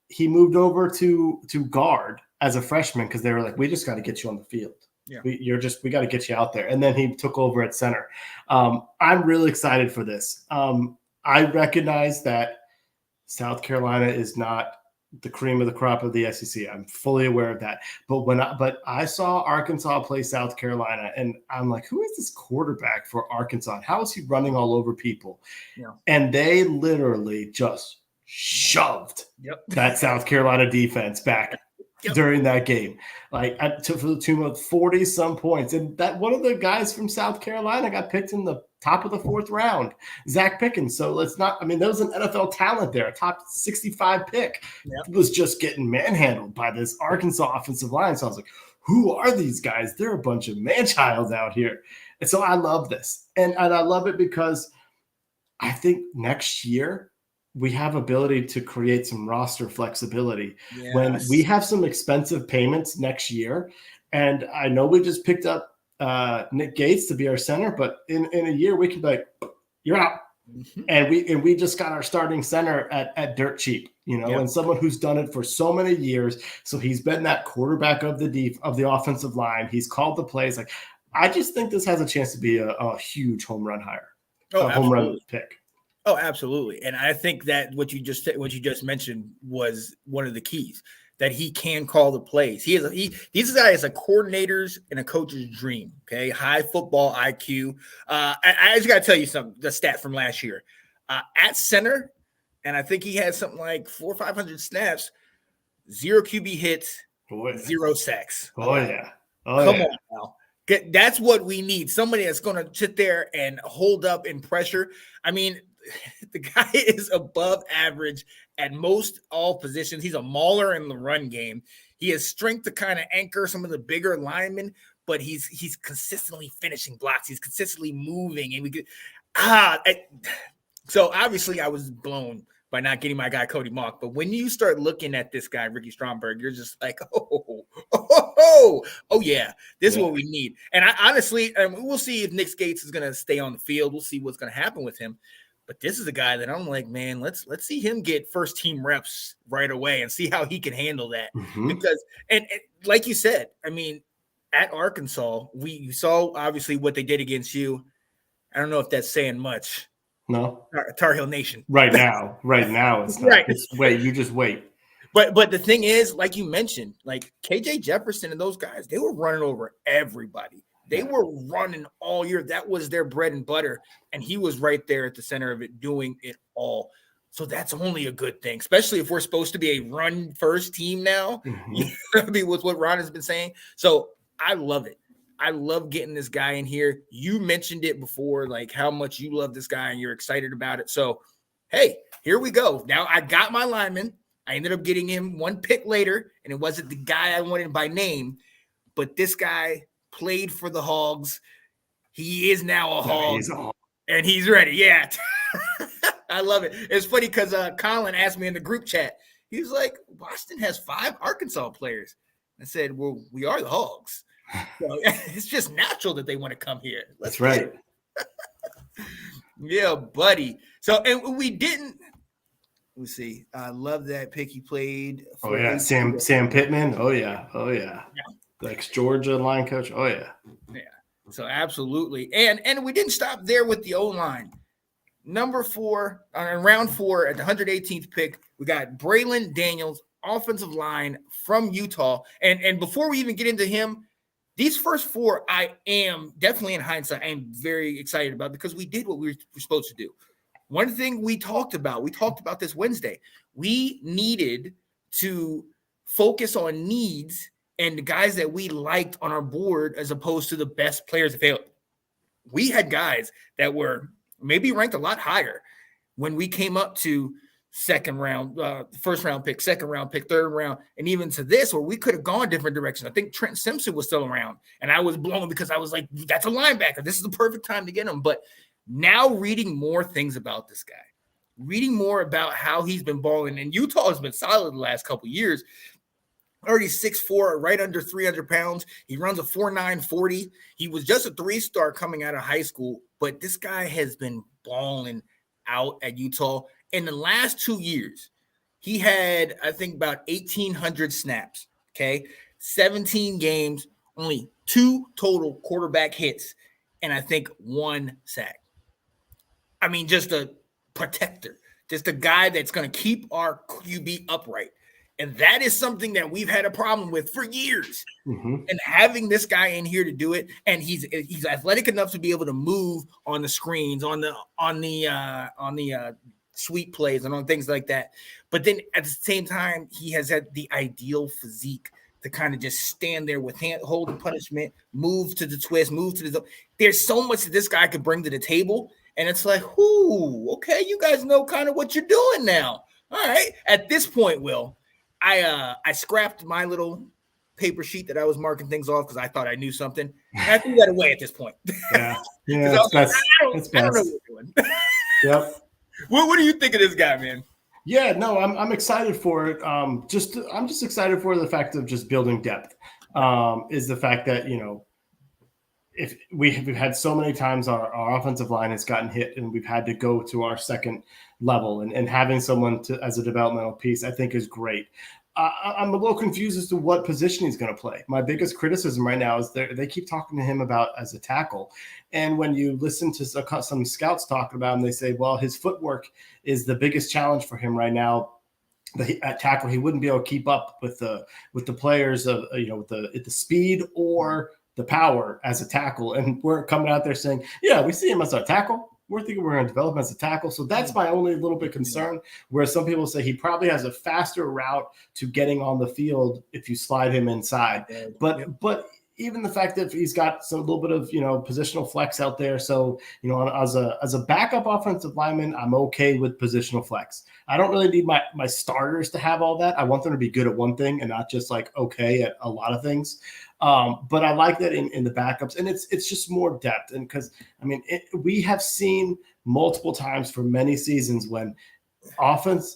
He moved over to guard as a freshman because they were like, we just got to get you on the field. Yeah. We got to get you out there. And then he took over at center. I'm really excited for this. I recognize that South Carolina is not the cream of the crop of the SEC. I'm fully aware of that. But I saw Arkansas play South Carolina, and I'm like, who is this quarterback for Arkansas? How is he running all over people? Yeah. And they literally just shoved that South Carolina defense back during that game, like for the tune of 40-some points. And that one of the guys from South Carolina got picked in the top of the 4th round, Zach Pickens. So there was an NFL talent there, a top 65 pick. Was just getting manhandled by this Arkansas offensive line. So I was like, who are these guys? They're a bunch of man-childs out here. And so I love this. And I love it because I think next year we have ability to create some roster flexibility when we have some expensive payments next year. And I know we just picked up Nick Gates to be our center, but in a year we can be like, you're out. Mm-hmm. And we just got our starting center at dirt cheap, and someone who's done it for so many years. So he's been that quarterback of the offensive line. He's called the plays. Like, I just think this has a chance to be a huge home run hire, home run pick. Oh, absolutely. And I think that what you just mentioned was one of the keys, that he can call the plays. These guys are coordinators and a coach's dream. Okay. High football IQ. I just got to tell you the stat from last year at center. And I think he had something like 400 or 500 snaps, 0 QB hits, 0 sacks. Oh yeah. Come on now. That's what we need. Somebody that's going to sit there and hold up in pressure. I mean, the guy is above average at most all positions. He's a mauler in the run game. He has strength to kind of anchor some of the bigger linemen, but he's consistently finishing blocks. He's consistently moving, and so obviously I was blown by not getting my guy Cody Mauch. But when you start looking at this guy Ricky Stromberg, you're just like, oh yeah, this is what we need. And I honestly, we'll see if Nick Gates is going to stay on the field. We'll see what's going to happen with him. But this is a guy that I'm like, man, let's see him get first team reps right away and see how he can handle that. Mm-hmm. Because and like you said, I mean, at Arkansas, you saw obviously what they did against you. I don't know if that's saying much. No, Tar Heel Nation. Right now, it's not. Right. You just wait. But the thing is, like you mentioned, like KJ Jefferson and those guys, they were running over everybody. They were running all year. That was their bread and butter. And he was right there at the center of it, doing it all. So that's only a good thing, especially if we're supposed to be a run-first team now. Mm-hmm. With what Ron has been saying. So I love it. I love getting this guy in here. You mentioned it before, like how much you love this guy and you're excited about it. So, hey, here we go. Now I got my lineman. I ended up getting him one pick later, and it wasn't the guy I wanted by name. But this guy played for the Hogs. He is now a Hog, and he's ready. Yeah. I love it. It's funny because Colin asked me in the group chat. He was like, Boston has 5 Arkansas players. I said, well, we are the Hogs. So it's just natural that they want to come here. That's right. Yeah, buddy. So, and we didn't. Let's see. I love that pick he played. Sam Pittman. Oh yeah. The ex-Georgia line coach. Oh, yeah. Yeah. So, absolutely. And we didn't stop there with the O-line. Number 4, on round 4 at the 118th pick, we got Braylon Daniels, offensive line from Utah. And before we even get into him, these first 4, I am definitely in hindsight, I am very excited about because we did what we were supposed to do. One thing we talked about this Wednesday, we needed to focus on needs and the guys that we liked on our board as opposed to the best players available. We had guys that were maybe ranked a lot higher, when we came up to second round, first round pick, second round pick, third round, and even to this where we could have gone different directions. I think Trent Simpson was still around, and I was blown because I was like, that's a linebacker. This is the perfect time to get him. But now reading more things about this guy, reading more about how he's been balling, and Utah has been solid the last couple of years. Already 6'4", right under 300 pounds. He runs a 4.9 40. He was just a 3-star coming out of high school, but this guy has been balling out at Utah. In the last 2 years, he had, I think, about 1,800 snaps, okay? 17 games, only 2 total quarterback hits, and I think 1 sack. I mean, just a protector, just a guy that's going to keep our QB upright. And that is something that we've had a problem with for years. Mm-hmm. And having this guy in here to do it, and he's athletic enough to be able to move on the screens, on the sweep plays, and on things like that. But then at the same time, he has had the ideal physique to kind of just stand there with hold the punishment, move to the twist, move to the zone. There's so much that this guy could bring to the table, and it's like, ooh, okay, you guys know kind of what you're doing now. All right, at this point, Will. I scrapped my little paper sheet that I was marking things off because I thought I knew something. And I threw that away at this point. Yeah, that's best. I don't know what we're doing. Yep. What do you think of this guy, man? Yeah, no, I'm excited for it. I'm just excited for the fact of just building depth. Is the fact that if we've had so many times our offensive line has gotten hit and we've had to go to our second level, and having someone as a developmental piece, I think is great. I'm a little confused as to what position he's going to play. My biggest criticism right now is they keep talking to him about as a tackle. And when you listen to some scouts talking about him, they say, well, his footwork is the biggest challenge for him right now. At tackle, he wouldn't be able to keep up with the players of with the speed or the power as a tackle. And we're coming out there saying, yeah, we see him as a tackle. We're thinking we're going to develop him as a tackle. So that's my only little bit concern, where some people say he probably has a faster route to getting on the field if you slide him inside. But even the fact that he's got a little bit of, positional flex out there. So, as a backup offensive lineman, I'm okay with positional flex. I don't really need my starters to have all that. I want them to be good at one thing and not just like okay at a lot of things. But I like that in the backups, and it's just more depth. And because we have seen multiple times for many seasons when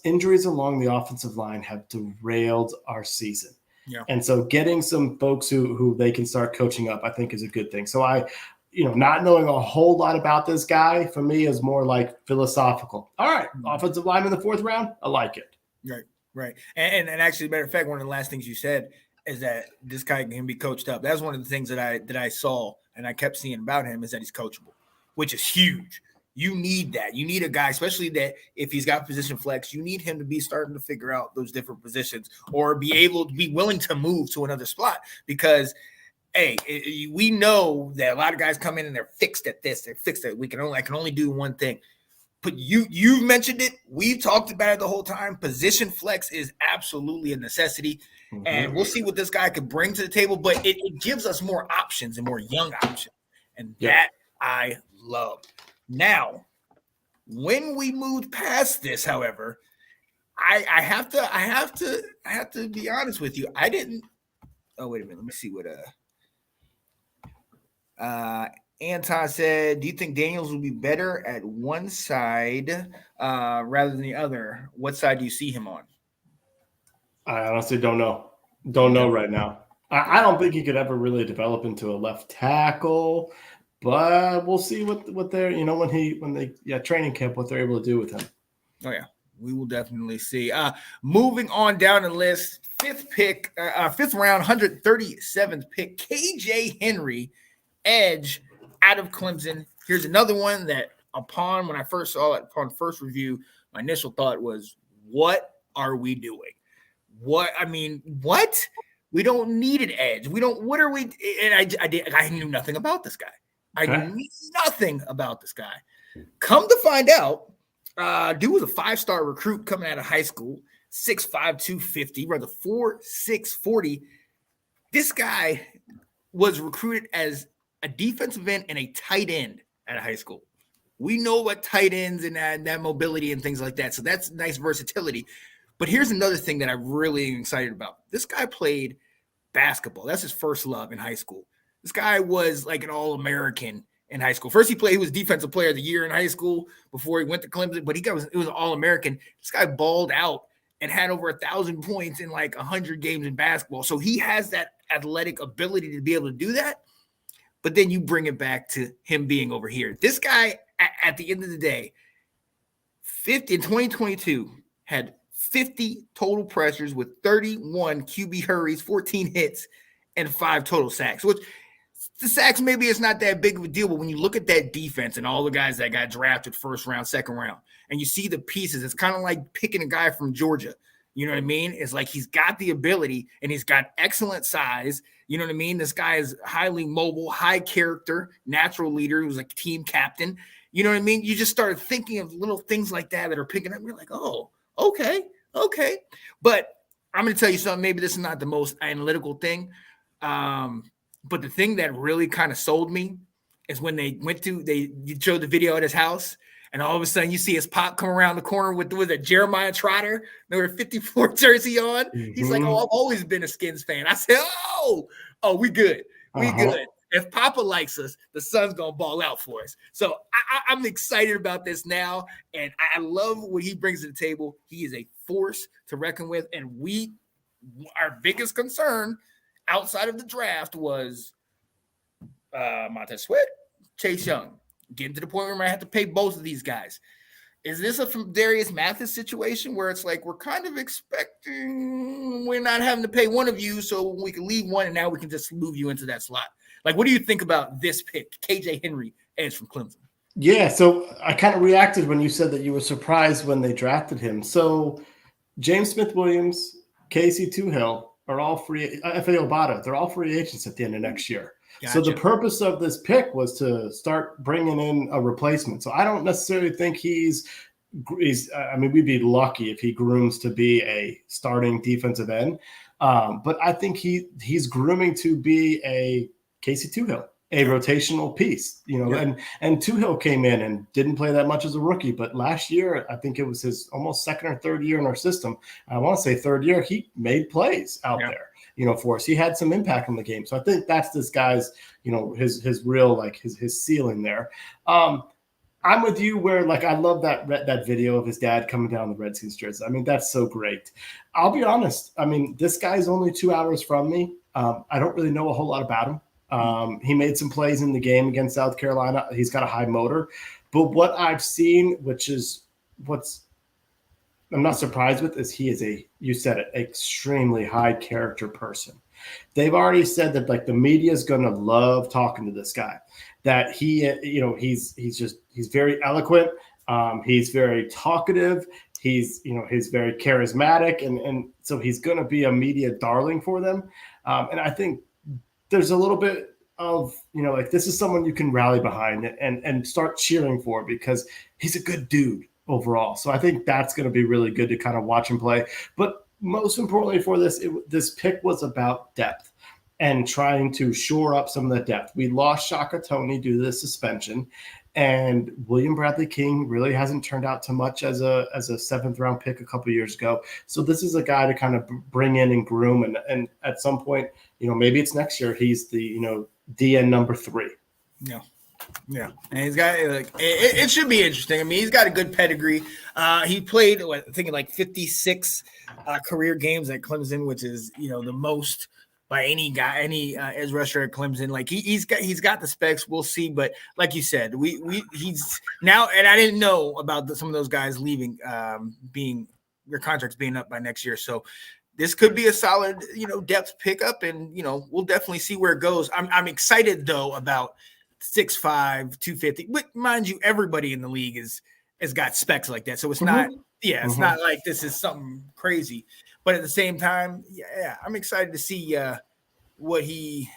injuries along the offensive line have derailed our season. Yeah. And so getting some folks who they can start coaching up, I think is a good thing. So not knowing a whole lot about this guy for me is more like philosophical. All right, offensive lineman in the 4th round, I like it. Right. And actually, as a matter of fact, one of the last things you said is that this guy can be coached up. That's one of the things that I saw and I kept seeing about him, is that he's coachable, which is huge. You need that. You need a guy, especially that if he's got position flex, you need him to be starting to figure out those different positions or be willing to move to another spot, because we know that a lot of guys come in and they're fixed at this. They're fixed at I can only do one thing. But you've mentioned it. We've talked about it the whole time. Position flex is absolutely a necessity. Mm-hmm. And we'll see what this guy could bring to the table. But it gives us more options and more young options. And that I love. Now, when we moved past this, however, I have to be honest with you. I didn't. Oh, wait a minute. Let me see what Anton said. Do you think Daniels will be better at one side rather than the other? What side do you see him on? I honestly don't know. Don't know right now. I don't think he could ever really develop into a left tackle, but we'll see what they're when they training camp, what they're able to do with him. Oh yeah, we will definitely see. Moving on down the list, 5th round, 137th pick, KJ Henry, edge out of Clemson. Here's another one that when I first saw it, upon first review, my initial thought was, what are we doing? What? We don't need an edge. What are we? And I knew nothing about this guy. I knew nothing about this guy. Come to find out, dude was a 5-star recruit coming out of high school, 6'5", 250, rather 4'6", 40. This guy was recruited as a defensive end and a tight end at a high school. We know what tight ends and that mobility and things like that. So that's nice versatility. But here's another thing that I'm really excited about. This guy played basketball. That's his first love in high school. This guy was like an All-American in high school. First, he was Defensive Player of the Year in high school before he went to Clemson, but it was an All-American. This guy balled out and had over 1,000 points in like 100 games in basketball. So he has that athletic ability to be able to do that. But then you bring it back to him being over here. This guy, at the end of the day, in 2022, had 50 total pressures with 31 QB hurries, 14 hits, and 5 total sacks, which the sacks maybe it's not that big of a deal, but when you look at that defense and all the guys that got drafted first round, second round, and you see the pieces, it's kind of like picking a guy from Georgia. You know what I mean? It's like he's got the ability and he's got excellent size. You know what I mean? This guy is highly mobile, high character, natural leader who's like team captain. You know what I mean? You just started thinking of little things like that are picking up. You're like, oh, okay. But I'm going to tell you something. Maybe this is not the most analytical thing. But the thing that really kind of sold me is when they showed the video at his house, and all of a sudden you see his pop come around the corner with a Jeremiah Trotter, number 54 jersey on. Mm-hmm. He's like, oh, I've always been a Skins fan. I said, oh, we good. We good. If Papa likes us, the Sun's going to ball out for us. So I'm excited about this now, and I love what he brings to the table. He is a force to reckon with, and our biggest concern outside of the draft was Montez Sweat, Chase Young. Getting to the point where we might have to pay both of these guys. Is this a Darius Mathis situation where it's like we're kind of expecting we're not having to pay one of you so we can leave one and now we can just move you into that slot? Like, what do you think about this pick, KJ Henry, edge from Clemson? Yeah, so I kind of reacted when you said that you were surprised when they drafted him. So James Smith-Williams, Casey Toohill are all free. F.A. Obata, they're all free agents at the end of next year. Gotcha. So the purpose of this pick was to start bringing in a replacement. So I don't necessarily think he's I mean, we'd be lucky if he grooms to be a starting defensive end. But I think he's grooming to be a Casey Toohill, a rotational piece, you know, yeah. And Toohill came in and didn't play that much as a rookie, but last year, I think it was his almost second or third year in our system. I want to say third year, he made plays out there. You know, for us, he had some impact on the game. So I think that's this guy's, you know, his real, like his ceiling there. I'm with you where, like, I love that video of his dad coming down the Redskins jersey. I mean, that's so great. I'll be honest. I mean, this guy's only 2 hours from me. I don't really know a whole lot about him. He made some plays in the game against South Carolina. He's got a high motor, but what I've seen, which is I'm not surprised with, is he is you said it, extremely high character person. They've already said that, like, the media is going to love talking to this guy, that he, you know, he's very eloquent. He's very talkative. He's very charismatic. And so he's going to be a media darling for them. And I think there's a little bit of, you know, like, this is someone you can rally behind and start cheering for because he's a good dude overall. So I think that's going to be really good to kind of watch him play. But most importantly for this pick was about depth and trying to shore up some of the depth. We lost Shaka Toney due to the suspension, and William Bradley King really hasn't turned out to much as a 7th round pick a couple of years ago. So this is a guy to kind of bring in and groom. And at some point, you know, maybe it's next year, he's the, you know, DN number 3. Yeah, and he's got, like, it should be interesting. I mean, he's got a good pedigree. He played, I think, like 56 career games at Clemson, which is, you know, the most by any edge rusher at Clemson. Like, he's got the specs. We'll see, but like you said, he's now, and I didn't know about some of those guys leaving, their contracts being up by next year. So this could be a solid, you know, depth pickup, and, you know, we'll definitely see where it goes. I'm excited though about 6'5", 250. But mind you, everybody in the league has got specs like that. So it's not, it's not like this is something crazy. But at the same time, I'm excited to see what he,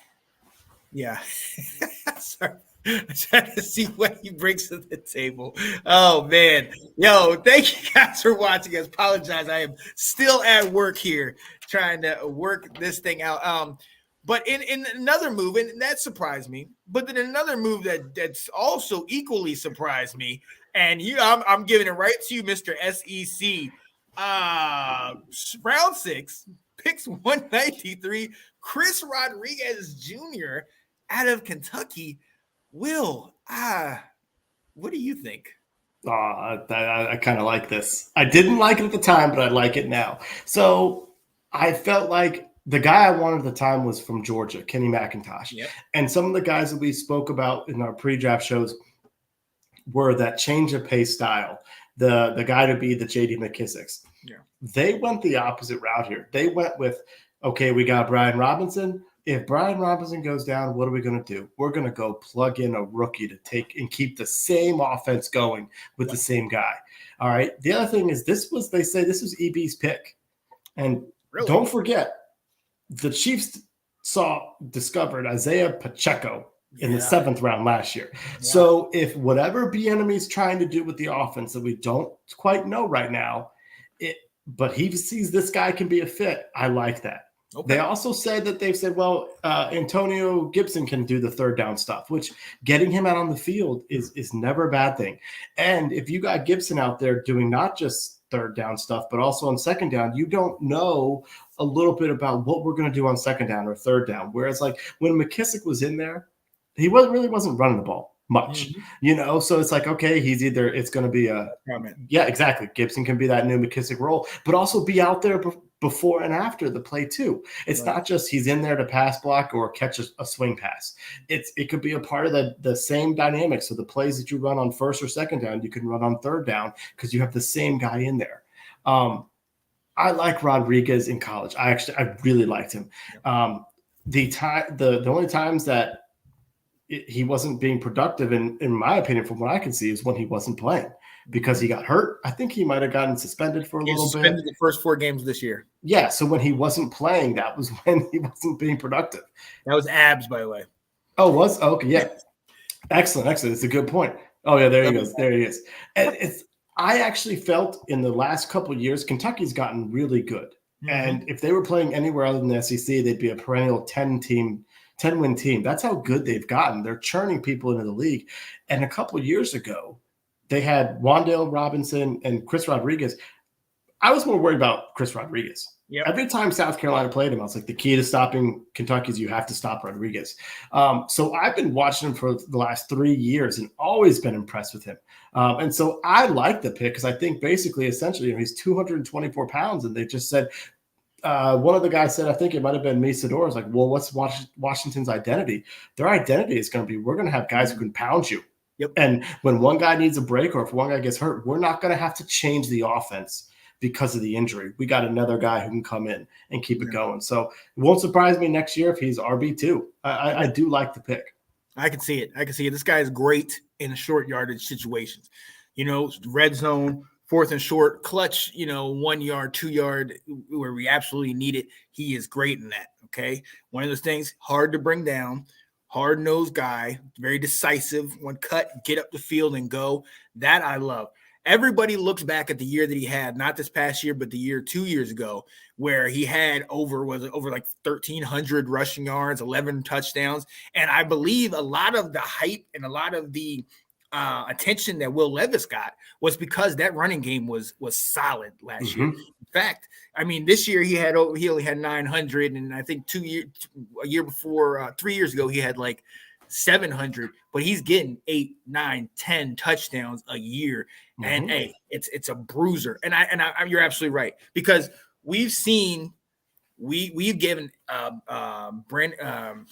sorry. I'm trying to see what he brings to the table. Oh, man. Yo, thank you guys for watching. I apologize. I am still at work here trying to work this thing out. But in another move, and that surprised me. But then another move that's also equally surprised me, and I'm giving it right to you, Mr. SEC. Round 6, picks 193, Chris Rodriguez Jr. out of Kentucky. Will, what do you think? I kind of like this. I didn't like it at the time, but I like it now. So I felt like the guy I wanted at the time was from Georgia, Kenny McIntosh. Yep. And some of the guys that we spoke about in our pre-draft shows were that change of pace style, the guy to be the J.D. McKissics. Yeah. They went the opposite route here. They went with, okay, we got Brian Robinson. If Brian Robinson goes down, what are we going to do? We're going to go plug in a rookie to take and keep the same offense going with the same guy. All right. The other thing is they say this was EB's pick. And don't forget, the Chiefs discovered Isaiah Pacheco in the 7th round last year. Yeah. So if whatever Bieniemy's trying to do with the offense that we don't quite know right now, but he sees this guy can be a fit, I like that. Okay. They also said that they've said, well, Antonio Gibson can do the third down stuff, which getting him out on the field is never a bad thing. And if you got Gibson out there doing not just third down stuff, but also on second down, you don't know a little bit about what we're going to do on second down or third down. Whereas like when McKissic was in there, he wasn't running the ball much, so it's like, okay, it's going to be exactly. Gibson can be that new McKissic role, but also be out there before and after the play too. It's not just he's in there to pass block or catch a swing pass. It could be a part of the same dynamics. So the plays that you run on first or second down, you can run on third down because you have the same guy in there. I like Rodriguez in college. I really liked him. The only times that he wasn't being productive, in my opinion, from what I can see, is when he wasn't playing because he got hurt. I think he might have gotten suspended for a little bit. Suspended the first 4 games this year. Yeah, so when he wasn't playing, that was when he wasn't being productive. That was abs, by the way. Oh, was? Okay, yeah. Excellent. It's a good point. Oh, yeah, there he goes. There he is. And I actually felt in the last couple of years, Kentucky's gotten really good. Mm-hmm. And if they were playing anywhere other than the SEC, they'd be a perennial 10-win team. That's how good they've gotten. They're churning people into the league. And a couple of years ago, they had Wan'Dale Robinson and Chris Rodriguez. I was more worried about Chris Rodriguez. Yep. Every time South Carolina played him, I was like, the key to stopping Kentucky is you have to stop Rodriguez. So I've been watching him for the last 3 years and always been impressed with him. And so I like the pick because I think basically, essentially, he's 224 pounds. And they just said, one of the guys said, I think it might have been Mesador, is like, well, what's Washington's identity? Their identity is going to be, we're going to have guys who can pound you. Yep. And when one guy needs a break or if one guy gets hurt, we're not going to have to change the offense because of the injury. We got another guy who can come in and keep it going. So it won't surprise me next year if he's RB2. I do like the pick. I can see it. This guy is great in short yardage situations. Red zone, 4th and short, clutch, 1 yard, 2 yard, where we absolutely need it. He is great in that, okay? One of those things, hard to bring down, hard-nosed guy, very decisive. One cut, get up the field and go. That I love. Everybody looks back at the year that he had, not this past year, but the year 2 years ago, where he had over like 1,300 rushing yards, 11 touchdowns. And I believe a lot of the hype and a lot of the attention that Will Levis got was because that running game was solid last year. In fact, I mean, this year he only had 900, and I think 3 years ago he had like 700, but he's getting 8, 9, 10 touchdowns a year. And hey, it's a bruiser. And you're absolutely right, because we've given Brian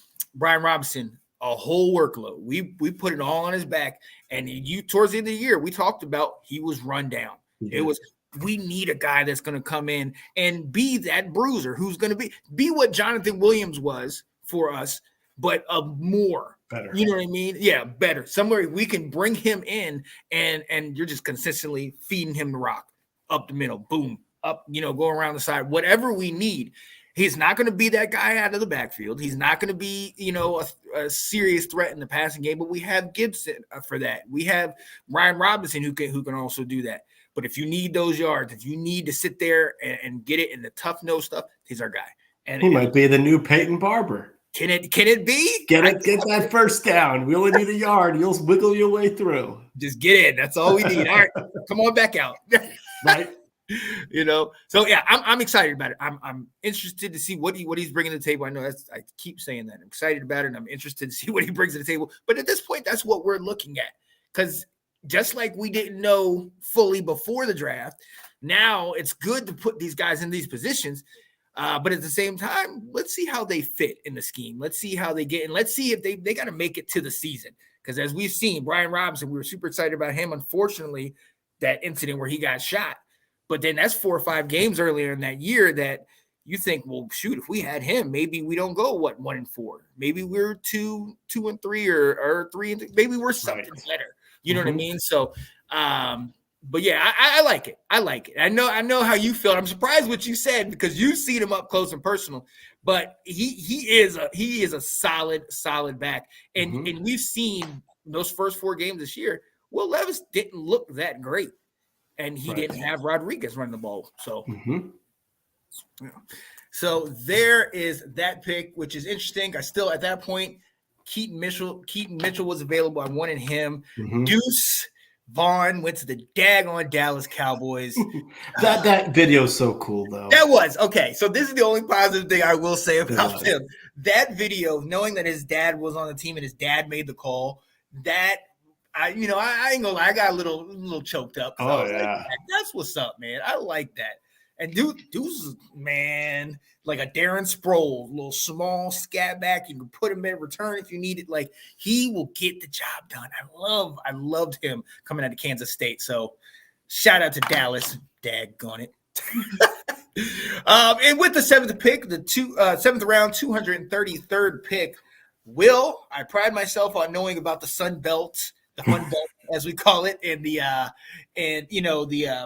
Robinson a whole workload. We put it all on his back. And towards the end of the year, we talked about he was run down. It was, we need a guy that's going to come in and be that bruiser, who's going to be what Jonathan Williams was for us, but more. Better. You know what I mean? Yeah, better. Somewhere we can bring him in and you're just consistently feeding him the rock up the middle, boom, up, go around the side, whatever we need. He's not going to be that guy out of the backfield. He's not going to be, a serious threat in the passing game, but we have Gibson for that. We have Ryan Robinson who can also do that. But if you need those yards, if you need to sit there and get it in the tough nose stuff, he's our guy. And he might be the new Peyton Barber. Can it be? Get that first down. We only need a yard. You'll wiggle your way through. Just get in. That's all we need. All right, come on back out. Right. So yeah, I'm excited about it. I'm interested to see what he's bringing to the table. I know I keep saying that. I'm excited about it, and I'm interested to see what he brings to the table. But at this point, that's what we're looking at. Because just like we didn't know fully before the draft, now it's good to put these guys in these positions. But at the same time, let's see how they fit in the scheme. Let's see how they get, and let's see if they got to make it to the season. Because as we've seen, Brian Robinson, we were super excited about him. Unfortunately, that incident where he got shot. But then that's 4 or 5 games earlier in that year that you think, well, shoot, if we had him, maybe we don't go 1-4. Maybe we're 2-3 or 3-3. Maybe we're something better. You know what I mean? So, but yeah, I like it. I like it. I know how you feel. I'm surprised what you said because you've seen him up close and personal. But he is a solid back, and we've seen those first 4 games this year. Will Levis didn't look that great. And he didn't have Rodriguez running the ball. So, so there is that pick, which is interesting. I still, at that point, Keaton Mitchell was available. I wanted him. Deuce Vaughn went to the daggone Dallas Cowboys. That video is so cool, though. That was. Okay, so this is the only positive thing I will say about him. That video, knowing that his dad was on the team and his dad made the call, that – I ain't gonna lie, I got a little choked up. Oh yeah, like, that's what's up, man. I like that. And Deuce, man, like a Darren Sproles, little small scat back. You can put him in return if you need it. Like he will get the job done. I loved him coming out of Kansas State. So shout out to Dallas, daggone it. And with the 7th pick, the 7th round, 233rd pick, I pride myself on knowing about the Sun Belt. The Fun Belt, as we call it, and the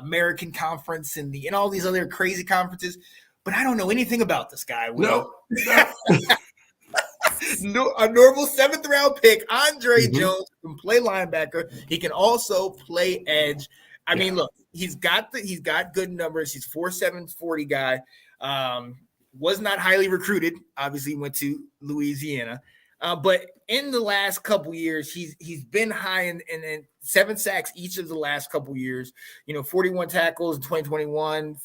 American Conference and all these other crazy conferences, but I don't know anything about this guy. No. A normal 7th round pick, Andre Jones can play linebacker. He can also play edge. I mean, look, he's got good numbers. He's 4'7", 40 guy. Was not highly recruited. Obviously, went to Louisiana. But in the last couple years, he's been high in 7 sacks each of the last couple years. 41 tackles in 2021,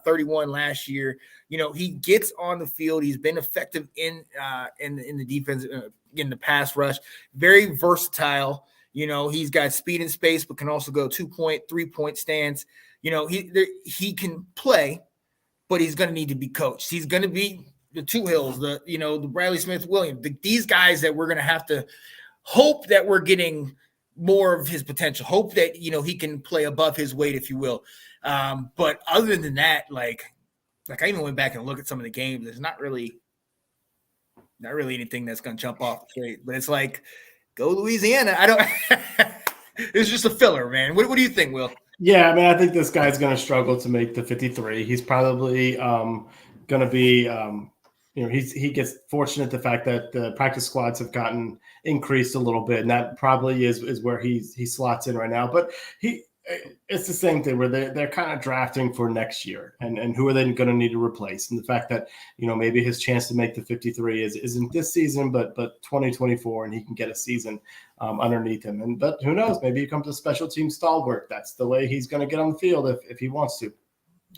31 last year. He gets on the field. He's been effective in the defense, in the pass rush. Very versatile. He's got speed and space, but can also go 2-point, 3-point stance. He can play, but he's going to need to be coached. He's going to be the Two Hills, the Bradley Smith Williams, these guys that we're going to have to hope that we're getting more of his potential, hope that, he can play above his weight, if you will. But other than that, like I even went back and looked at some of the games. There's not really anything that's going to jump off the plate, but it's like, go Louisiana. It's just a filler, man. What do you think, Will? Yeah. I mean, I think this guy's going to struggle to make the 53. He's probably going to be, he gets fortunate the fact that the practice squads have gotten increased a little bit, and that probably is where he slots in right now. But it's the same thing where they're kind of drafting for next year, and who are they going to need to replace? And the fact that maybe his chance to make the 53 isn't this season, but 2024, and he can get a season underneath him. But who knows? Maybe he becomes a special team stalwart. That's the way he's going to get on the field if he wants to.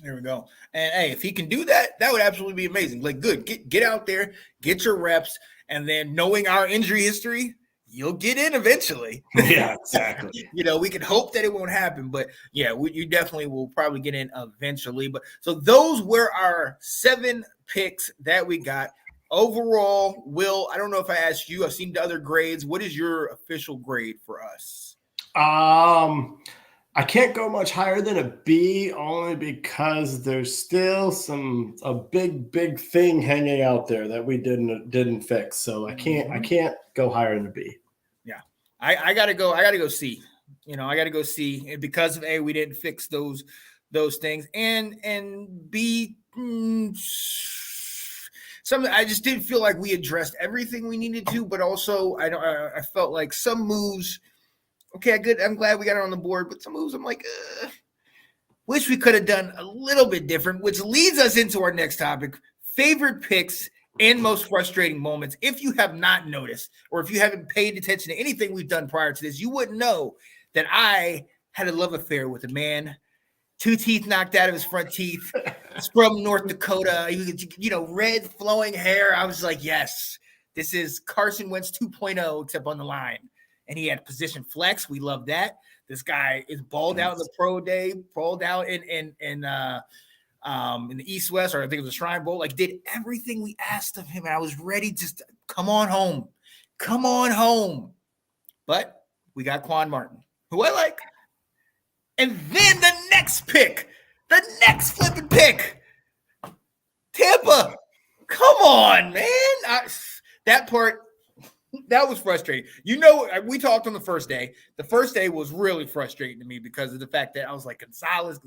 There we go. And hey, if he can do that, that would absolutely be amazing. Like, good, get out there, get your reps, and then knowing our injury history, you'll get in eventually. Yeah, exactly. We can hope that it won't happen, but yeah, you definitely will probably get in eventually. But so those were our 7 picks that we got. Overall, Will, I don't know if I asked you, I've seen the other grades. What is your official grade for us? I can't go much higher than a B, only because there's still a big thing hanging out there that we didn't fix. So I can't go higher than a B. Yeah, I gotta go C. I gotta go C, and because of A, we didn't fix those things, and B. Something I just didn't feel like we addressed everything we needed to, but also I felt like some moves. Okay, good. I'm glad we got it on the board, but some moves I'm like, wish we could have done a little bit different, which leads us into our next topic, favorite picks and most frustrating moments. If you have not noticed, or if you haven't paid attention to anything we've done prior to this, you wouldn't know that I had a love affair with a man. 2 teeth knocked out of his front teeth. He's from North Dakota. Red flowing hair. I was like, yes, this is Carson Wentz 2.0, except on the line. And he had position flex. We love that. This guy is balled out in the pro day, balled out in the East West, or I think it was the Shrine Bowl. Like, did everything we asked of him. And I was ready to come on home. Come on home. But we got Quan Martin, who I like. And then the next flipping pick, Tampa. Come on, man. That was frustrating. We talked on the first day. The first day was really frustrating to me because of the fact that I was like Gonzalez.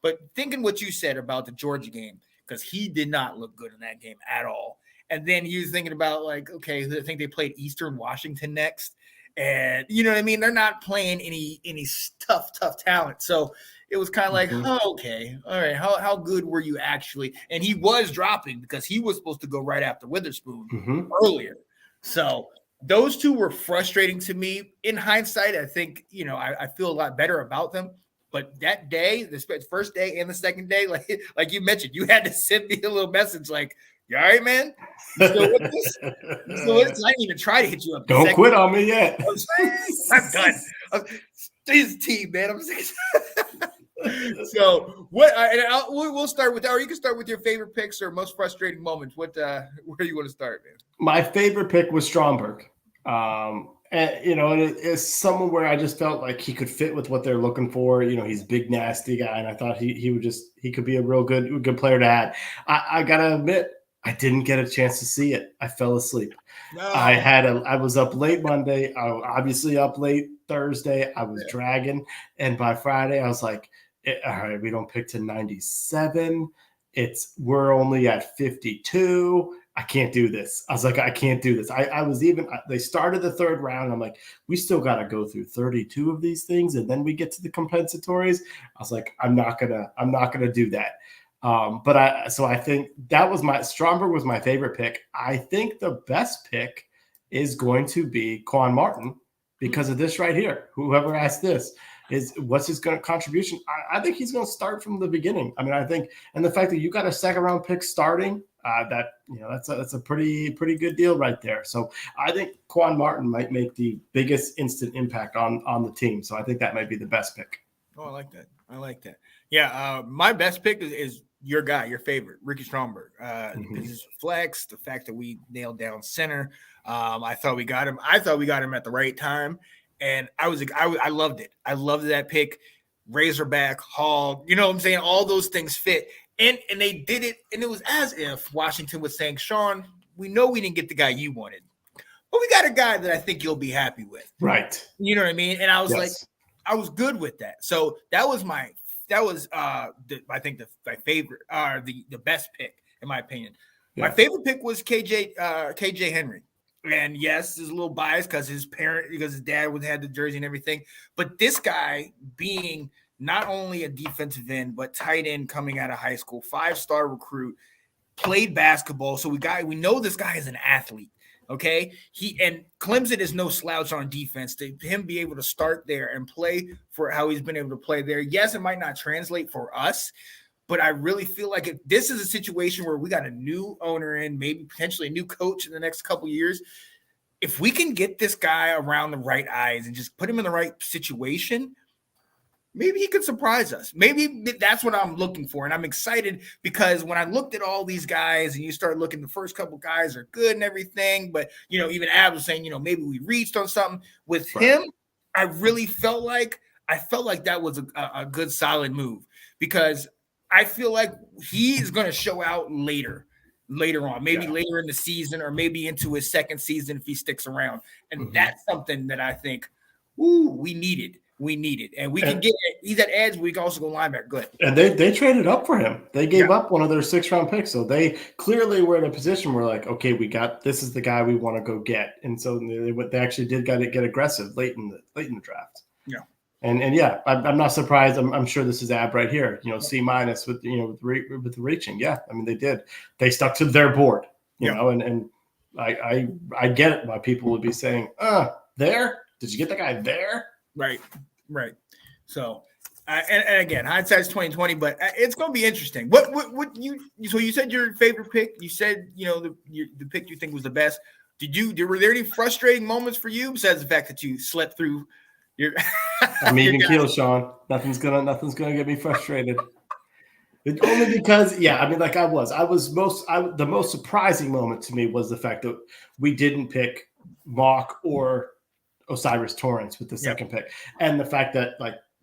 But thinking what you said about the Georgia game, because he did not look good in that game at all. And then he was thinking about like, okay, I think they played Eastern Washington next. And you know what I mean? They're not playing any tough talent. So it was kind of like, okay, all right, how good were you actually? And he was dropping because he was supposed to go right after Witherspoon earlier. So those two were frustrating to me. In hindsight, I think, I feel a lot better about them. But that day, the first day and the second day, like you mentioned, you had to send me a little message like, you all right, man? You still with this? I didn't even try to hit you up. Don't quit on me yet. I'm done. This team, man. I'm sick. So what? We'll start with, or you can start with your favorite picks or most frustrating moments. Where do you want to start, man? My favorite pick was Stromberg. And it's someone where I just felt like he could fit with what they're looking for. He's a big, nasty guy, and I thought he could be a real good player to add. I gotta admit, I didn't get a chance to see it. I fell asleep. No. I was up late Monday. I was obviously up late Thursday. I was dragging, and by Friday, I was like, all right, we don't pick to 97. We're only at 52. I can't do this. I was like, I can't do this. They started the third round. I'm like, we still got to go through 32 of these things. And then we get to the compensatories. I was like, I'm not going to do that. So I think Stromberg was my favorite pick. I think the best pick is going to be Quan Martin because of this right here. Whoever asked this is what's his contribution. I think he's going to start from the beginning. I mean, I think, and the fact that you got a second round pick starting, that's a pretty good deal right there. So I think Quan Martin might make the biggest instant impact on the team. So I think that might be the best pick. Oh, I like that. Yeah. My best pick is your guy, your favorite, Ricky Stromberg. His flex, the fact that we nailed down center. I thought we got him. At the right time. And I loved it. I loved that pick. Razorback, Hog, you know what I'm saying? All those things fit. And they did it, and it was as if Washington was saying, Sean, we know we didn't get the guy you wanted, but we got a guy that I think you'll be happy with. Right. You know what I mean? And I was like, I was good with that. So I think my favorite, the best pick, in my opinion. Yeah. My favorite pick was KJ Henry. And yes, there's a little bias because his dad had the jersey and everything. But this guy being not only a defensive end, but tight end coming out of high school, 5-star recruit, played basketball. So we know this guy is an athlete. Okay. And Clemson is no slouch on defense. To him be able to start there and play for how he's been able to play there. Yes, it might not translate for us, but I really feel like if this is a situation where we got a new owner in, maybe potentially a new coach in the next couple of years, if we can get this guy around the right eyes and just put him in the right situation, maybe he could surprise us. Maybe that's what I'm looking for. And I'm excited because when I looked at all these guys and you start looking, the first couple guys are good and everything. But, even Ab was saying, maybe we reached on something with him. I really felt like that was a good, solid move because I feel like he is going to show out later on, maybe later in the season or maybe into his second season if he sticks around. And that's something that I think, we needed. And we can get it. He's at edge. We can also go linebacker. Good. And they traded up for him. They gave up one of their 6th-round picks. So they clearly were in a position where like, okay, this is the guy we want to go get. And so they actually did get aggressive late in the draft. Yeah. And I'm not surprised. I'm sure this is Ab right here. C- with the reaching. Yeah. I mean, they did. They stuck to their board. you know, and I get it why people would be saying, there? Did you get that guy there? Right. So, and again, hindsight's 2020, but it's going to be interesting. What so you said your favorite pick? You said, you know, the pick you think was the best. Were there any frustrating moments for you besides the fact that you slept through your? I'm even keel, Sean. Nothing's gonna get me frustrated. Only because, I mean, like the most surprising moment to me was the fact that we didn't pick Mock or Osiris Torrance with the second pick, and the fact that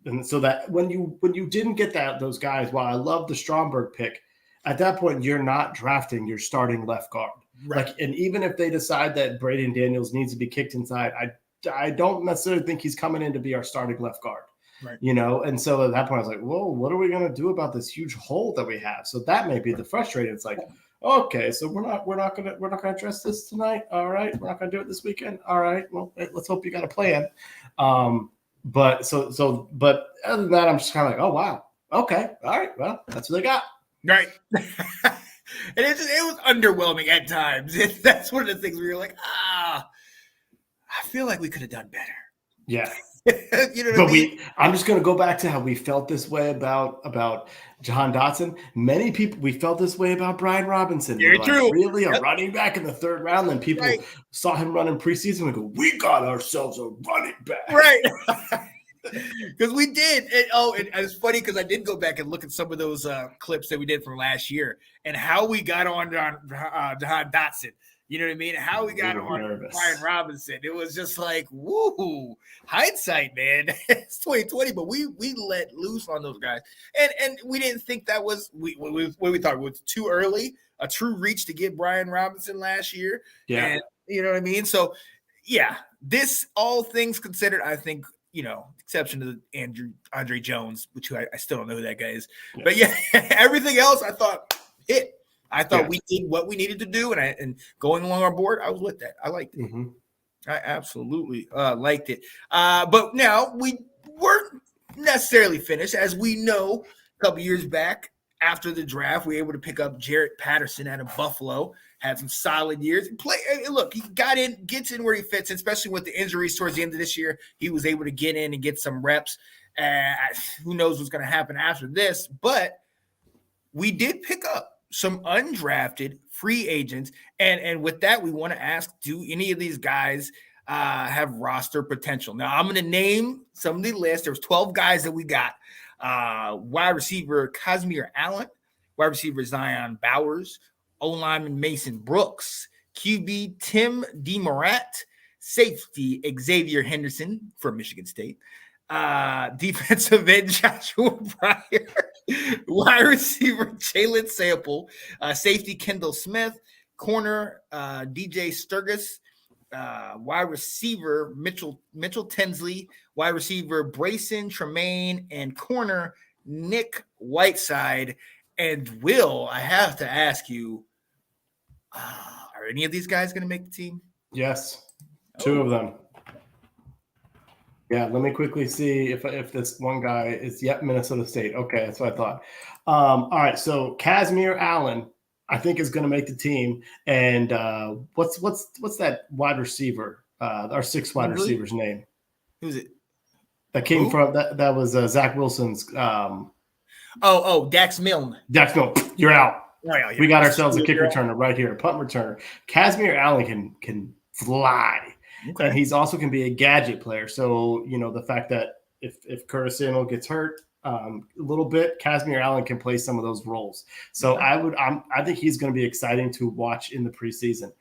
and so that when you didn't get those guys, while I love the Stromberg pick, at that point you're not drafting, you're starting left guard. Right. And even if they decide that Braden Daniels needs to be kicked inside, I don't necessarily think he's coming in to be our starting left guard. Right. You know, and so at that point I was like, whoa, what are we going to do about this huge hole that we have? So that may be the frustrating. It's like, okay, so we're not gonna address this tonight. All right, we're not gonna do it this weekend. All right, well, let's hope you got a plan. But other than that, I'm just kind of like, oh wow, okay, all right, well, that's what they got. Right. And it was underwhelming at times. That's one of the things where you're like, I feel like we could have done better. Yeah. You know what I mean? I'm just going to go back to how we felt this way about Jahan Dotson. Many people, we felt this way about Brian Robinson. Very true. Really, a running back in the third round. Then people saw him run in preseason and go, we got ourselves a running back. Right. Because we did. And it's funny because I did go back and look at some of those clips that we did from last year and how we got on Jahan Dotson. You know what I mean? How we got on Brian Robinson. It was just like, woo, hindsight, man. It's 2020, but we let loose on those guys. And we didn't think that was we thought it was too early, a true reach to get Brian Robinson last year. Yeah. And you know what I mean? So this, all things considered, I think, you know, exception to Andre Jones, which I still don't know who that guy is. Yeah. But everything else I thought hit. I thought we did what we needed to do, and going along our board, I was with that. I liked it. Mm-hmm. I absolutely liked it. But now we weren't necessarily finished. As we know, a couple years back after the draft, we were able to pick up Jarrett Patterson out of Buffalo. Had some solid years. Look, he gets in where he fits, especially with the injuries towards the end of this year. He was able to get in and get some reps. Who knows what's going to happen after this? But we did pick up some undrafted free agents. And with that, we want to ask, do any of these guys have roster potential? Now, I'm going to name some of the list. There was 12 guys that we got. Wide receiver Casimir Allen, wide receiver Zion Bowers, O-lineman Mason Brooks, QB Tim DeMorat, safety Xavier Henderson from Michigan State, defensive end Joshua Pryor, wide receiver Jalen Sample, safety Kendall Smith, corner DJ Sturgis, wide receiver Mitchell Tinsley, wide receiver Brayson Tremaine, and corner Nick Whiteside. And Will, I have to ask you, are any of these guys going to make the team? Yes, two of them. Yeah, let me quickly see if this one guy is Minnesota State. Okay, that's what I thought. All right, so Casimir Allen, I think, is going to make the team. And what's that wide receiver? Our sixth wide receiver's name? Who's it? That came from that was Zach Wilson's. Dax Milne. Dax Milne, you're out. Oh, yeah. We got ourselves a kick returner right here, a punt returner. Casimir Allen can fly. Okay. And he's also can be a gadget player. So, you know, the fact that if Curtis Samuel gets hurt a little bit, Casimir Allen can play some of those roles. So I think he's going to be exciting to watch in the preseason.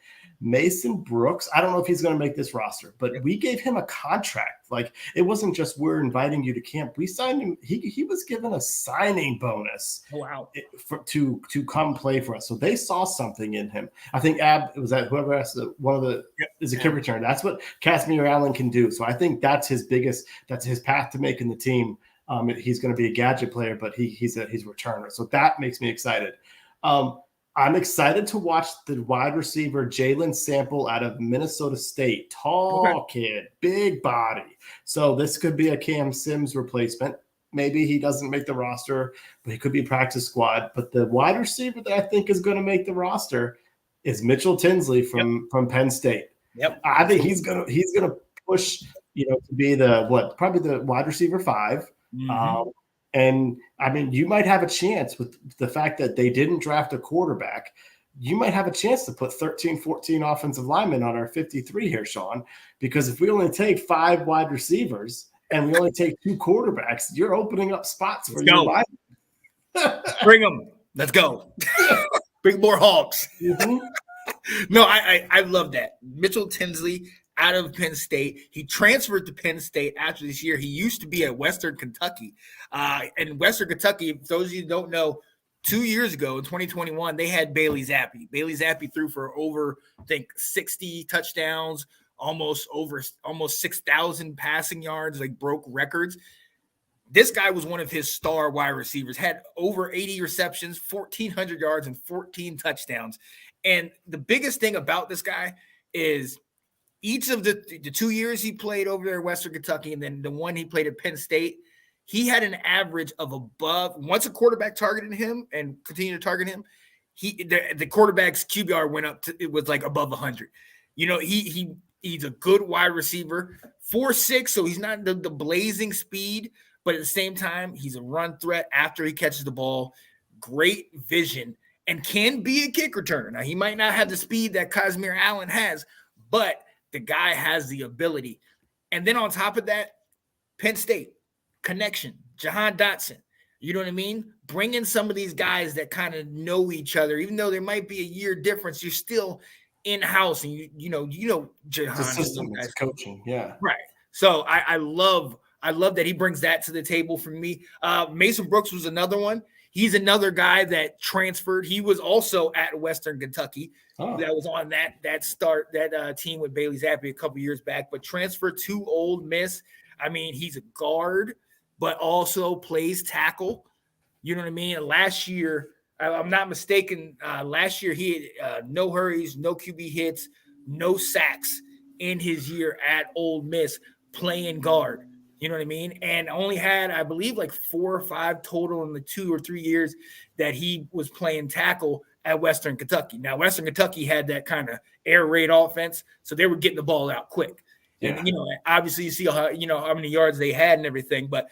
Mason Brooks, I don't know if he's going to make this roster, but we gave him a contract. Like, it wasn't just we're inviting you to camp. We signed him. He was given a signing bonus. Oh, wow. To come play for us. So they saw something in him. I think was that whoever asked one of the is a kick returner. That's what Casimir Allen can do. So I think that's his path to making the team. He's going to be a gadget player, but he's a returner. So that makes me excited. I'm excited to watch the wide receiver Jalen Sample out of Minnesota State. Tall kid, big body. So this could be a Cam Sims replacement. Maybe he doesn't make the roster, but he could be practice squad. But the wide receiver that I think is going to make the roster is Mitchell Tinsley from Penn State. Yep. I think he's gonna push, to be probably the wide receiver 5. Mm-hmm. And I mean, you might have a chance with the fact that they didn't draft a quarterback. You might have a chance to put 13, 14 offensive linemen on our 53 here, Sean, because if we only take 5 wide receivers and we only take 2 quarterbacks, you're opening up spots for your linemen. Bring them. Let's go. Bring more Hawks. Mm-hmm. No, I love that. Mitchell Tinsley out of Penn State. He transferred to Penn State after this year. He used to be at Western Kentucky. And Western Kentucky, those of you who don't know, 2 years ago in 2021, they had Bailey Zappi. Bailey Zappi threw for over, I think, 60 touchdowns, almost 6,000 passing yards, like broke records. This guy was one of his star wide receivers, had over 80 receptions, 1,400 yards, and 14 touchdowns. And the biggest thing about this guy is each of the 2 years he played over there in Western Kentucky, and then the one he played at Penn State, he had an average of above, once a quarterback targeted him and continued to target him, the quarterback's QBR went up to, it was like above 100. He's a good wide receiver, 4'6", so he's not the blazing speed, but at the same time, he's a run threat after he catches the ball, great vision, and can be a kick returner. Now, he might not have the speed that Kazmir Allen has, but the guy has the ability. And then on top of that, Penn State, connection, Jahan Dotson. You know what I mean? Bring in some of these guys that kind of know each other. Even though there might be a year difference, you're still in-house. And you know Jahan. It's a system, it's coaching, yeah. Right. So I love that he brings that to the table for me. Mason Brooks was another one. He's another guy that transferred. He was also at Western Kentucky. That was on that team with Bailey Zappi a couple years back, but transferred to Ole Miss. I mean, he's a guard, but also plays tackle. You know what I mean? Last year, I'm not mistaken, last year he had no hurries, no QB hits, no sacks in his year at Ole Miss playing guard. You know what I mean? And only had, I believe, like 4 or 5 total in the 2 or 3 years that he was playing tackle at Western Kentucky. Now, Western Kentucky had that kind of air raid offense, so they were getting the ball out quick. Yeah. And, obviously you see how many yards they had and everything, but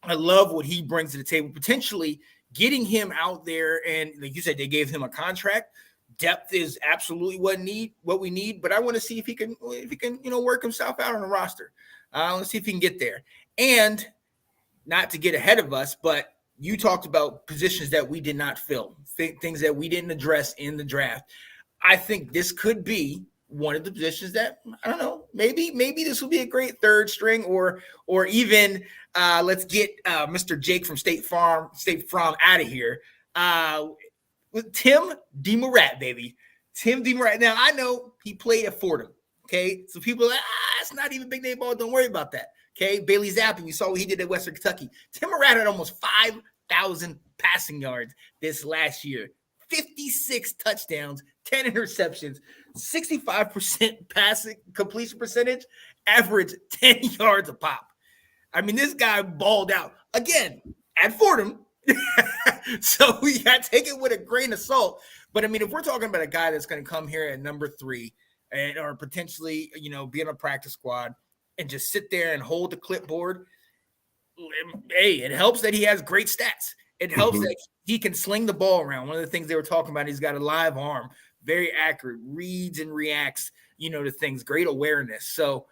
I love what he brings to the table, potentially getting him out there. And like you said, they gave him a contract. Depth is absolutely what we need, but I want to see if he can, work himself out on the roster. Let's see if he can get there. And not to get ahead of us, but you talked about positions that we did not fill, things that we didn't address in the draft. I think this could be one of the positions that, I don't know, maybe this will be a great third string or even let's get Mr. Jake from State Farm out of here. With Tim DeMorat, baby. Tim DeMorat. Now, I know he played at Fordham, okay? So people are like, it's not even big name ball. Don't worry about that, okay? Bailey Zappi, we saw what he did at Western Kentucky. Tim DeMorat had almost 5,000 passing yards this last year. 56 touchdowns, 10 interceptions, 65% passing completion percentage, average 10 yards a pop. I mean, this guy balled out again at Fordham. So we got to take it with a grain of salt. But I mean, if we're talking about a guy that's going to come here at number 3 or potentially, be on a practice squad and just sit there and hold the clipboard, hey, it helps that he has great stats. It helps that he can sling the ball around. One of the things they were talking about, he's got a live arm, very accurate, reads and reacts, to things, great awareness. So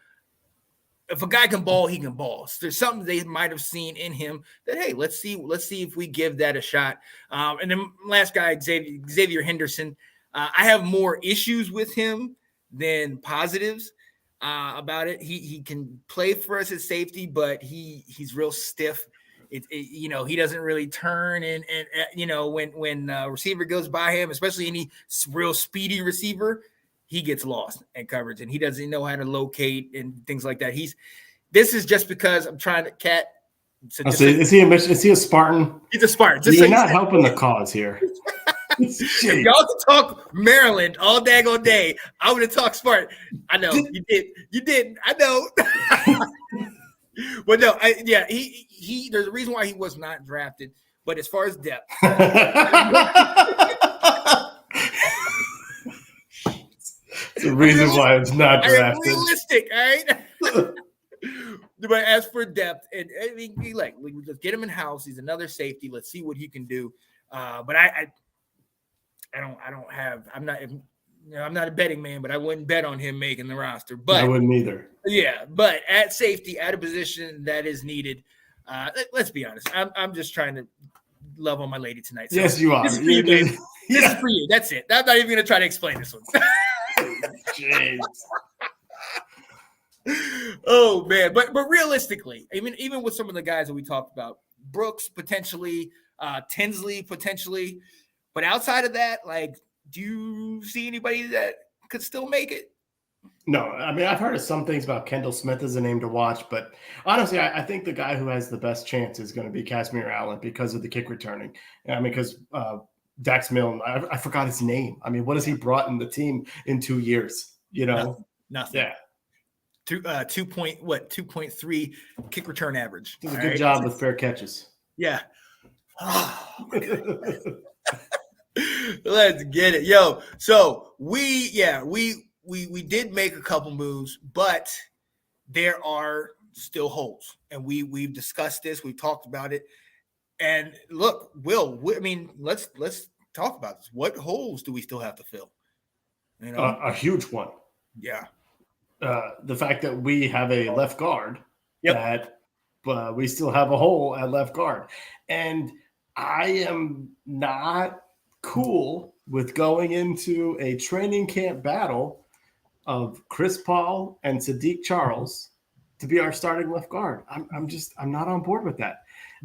if a guy can ball, he can ball. So there's something they might have seen in him that, hey, let's see if we give that a shot. And then last guy, Xavier Henderson. I have more issues with him than positives about it. He can play for us at safety, but he's real stiff. He doesn't really turn and when receiver goes by him, especially any real speedy receiver, he gets lost in coverage and he doesn't know how to locate and things like that. This is just because I'm trying to cat. So is he a Spartan? He's a Spartan. You're not helping the cause here. If y'all can talk Maryland all daggone day, I'm going to talk Spartan. I know you did. You didn't. I know. But no, he. There's a reason why he was not drafted. But as far as depth, The reason why it's not drafted. Realistic, all right? But as for depth, and I mean, let's get him in house. He's another safety. Let's see what he can do. But I'm not a betting man, but I wouldn't bet on him making the roster. But I wouldn't either. Yeah, but at safety, at a position that is needed, let's be honest. I'm just trying to love on my lady tonight. So yes, you are. This is for you, baby. This is for you. That's it. I'm not even going to try to explain this one. James. Oh man, but realistically, even with some of the guys that we talked about, Brooks potentially, Tinsley potentially, but outside of that, like, do you see anybody that could still make it? No, I mean, I've heard of some things about Kendall Smith as a name to watch, but honestly, I think the guy who has the best chance is going to be Casimir Allen because of the kick returning. I mean, because Dax Milne, I forgot his name. I mean, what has he brought in the team in 2 years? You know, nothing. Yeah. 2.3 kick return average. Does a good job with fair catches. Yeah. Let's get it. Yo, so we did make a couple moves, but there are still holes. And we've discussed this, we've talked about it. And look, let's talk about this. What holes do we still have to fill? You know? A huge one. Yeah. The fact that we have a left guard, that we still have a hole at left guard. And I am not cool with going into a training camp battle of Chris Paul and Sadiq Charles to be our starting left guard. I'm not on board with that.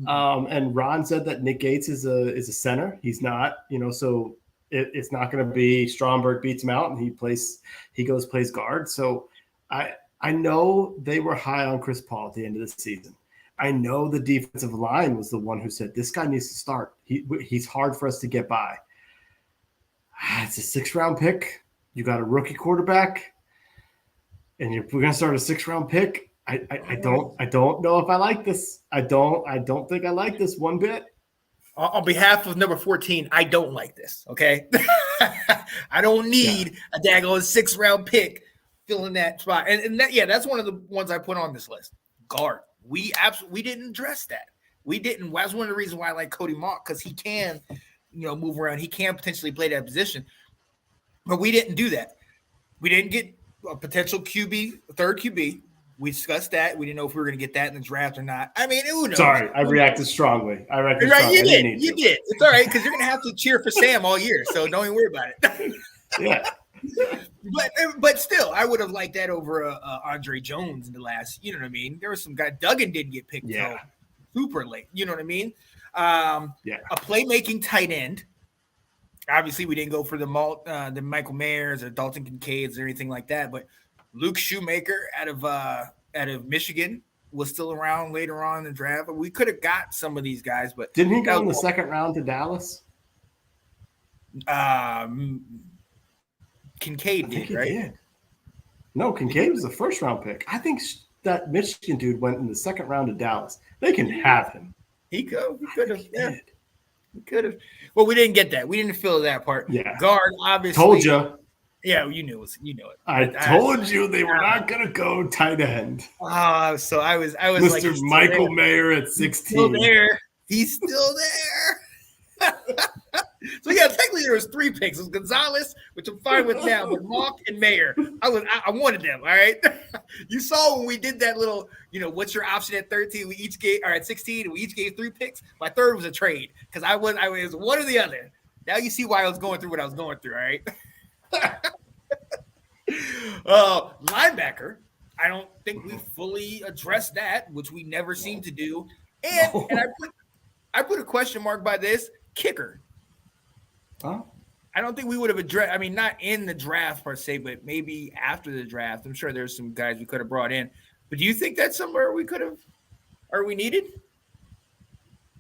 And Ron said that Nick Gates is a center. He's not, so it's not going to be Stromberg beats him out and he plays guard. So I know they were high on Chris Paul at the end of the season. I know the defensive line was the one who said, this guy needs to start. He's hard for us to get by. It's a 6th-round pick. You got a rookie quarterback, and we're going to start a 6th-round pick. I don't know if I like this. I don't think I like this one bit. On behalf of number 14, I don't like this. Okay, I don't need a daggone 6th-round pick filling that spot. And that's one of the ones I put on this list. Guard. We didn't address that. We didn't. That's one of the reasons why I like Cody Mock, because he can, move around. He can potentially play that position. But we didn't do that. We didn't get a potential QB, a third QB. We discussed that. We didn't know if we were going to get that in the draft or not. I mean, who knows? Sorry, I reacted strongly. Right, you did. You did. It's all right, because you're going to have to cheer for Sam all year, so don't even worry about it. Yeah. But still, I would have liked that over Andre Jones in the last. You know what I mean? There was some guy. Duggan didn't get picked until super late. You know what I mean? A playmaking tight end. Obviously, we didn't go for the Michael Mayers or Dalton Kincaids or anything like that. But Luke Shoemaker out of Michigan was still around later on in the draft. We could have got some of these guys, but didn't he go in the 2nd round to Dallas? Kincaid did, right? Did. No, Kincaid was the 1st-round pick. I think that Michigan dude went in the 2nd round to Dallas. They can have him. He could have. Yeah. He could have. Well, we didn't get that. We didn't fill that part. Yeah. Guard, obviously. Told you. Yeah, you knew it. I told you they were not going to go tight end. So I was Mr. like, Michael Mayer at 16. Still there. He's still there. So technically there was 3 picks. It was Gonzalez, which I'm fine with now, but Mock and Mayer. I wanted them. All right. You saw when we did that little, what's your option at 13? We each gave, or at 16, and we each gave 3 picks. My third was a trade because I was one or the other. Now you see why I was going through what I was going through. All right. Linebacker. I don't think we fully addressed that, which we never seem to do. And I put a question mark by this kicker. Huh? I don't think we would have addressed. I mean, not in the draft per se, but maybe after the draft. I'm sure there's some guys we could have brought in. But do you think that's somewhere we could have, or we needed?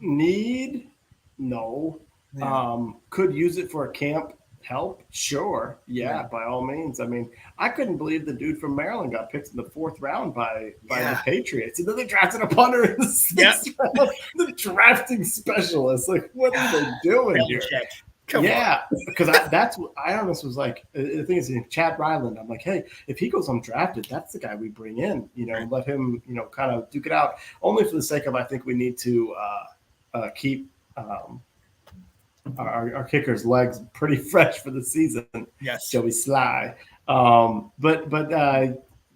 Need? No. Yeah. Could use it for a camp help? Sure. Yeah, by all means. I mean, I couldn't believe the dude from Maryland got picked in the 4th round by the Patriots. And then they drafted a punter in the 6th round. The drafting specialist. Like, what are they doing here? Come on. because that's what I almost was like. The thing is, Chad Ryland, I'm like, hey, if he goes undrafted, that's the guy we bring in. Right. Let him, kind of duke it out. Only for the sake of, I think we need to keep our kicker's legs pretty fresh for the season. Yes. Joey Sly.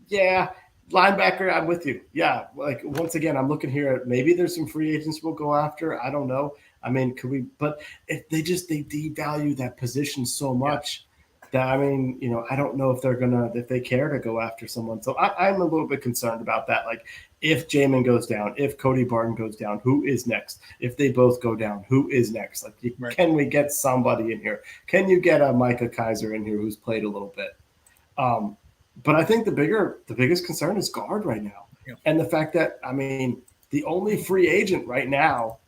Yeah, linebacker, I'm with you. Yeah, like once again, I'm looking here at maybe there's some free agents we'll go after. I don't know. I mean, could we? But if they devalue that position so much that I don't know if they care to go after someone. So I'm a little bit concerned about that. Like, if Jamin goes down, if Cody Barton goes down, who is next? If they both go down, who is next? Like, can we get somebody in here? Can you get a Micah Kaiser in here who's played a little bit? But I think the biggest concern is guard right now. Yeah. And the fact that, the only free agent right now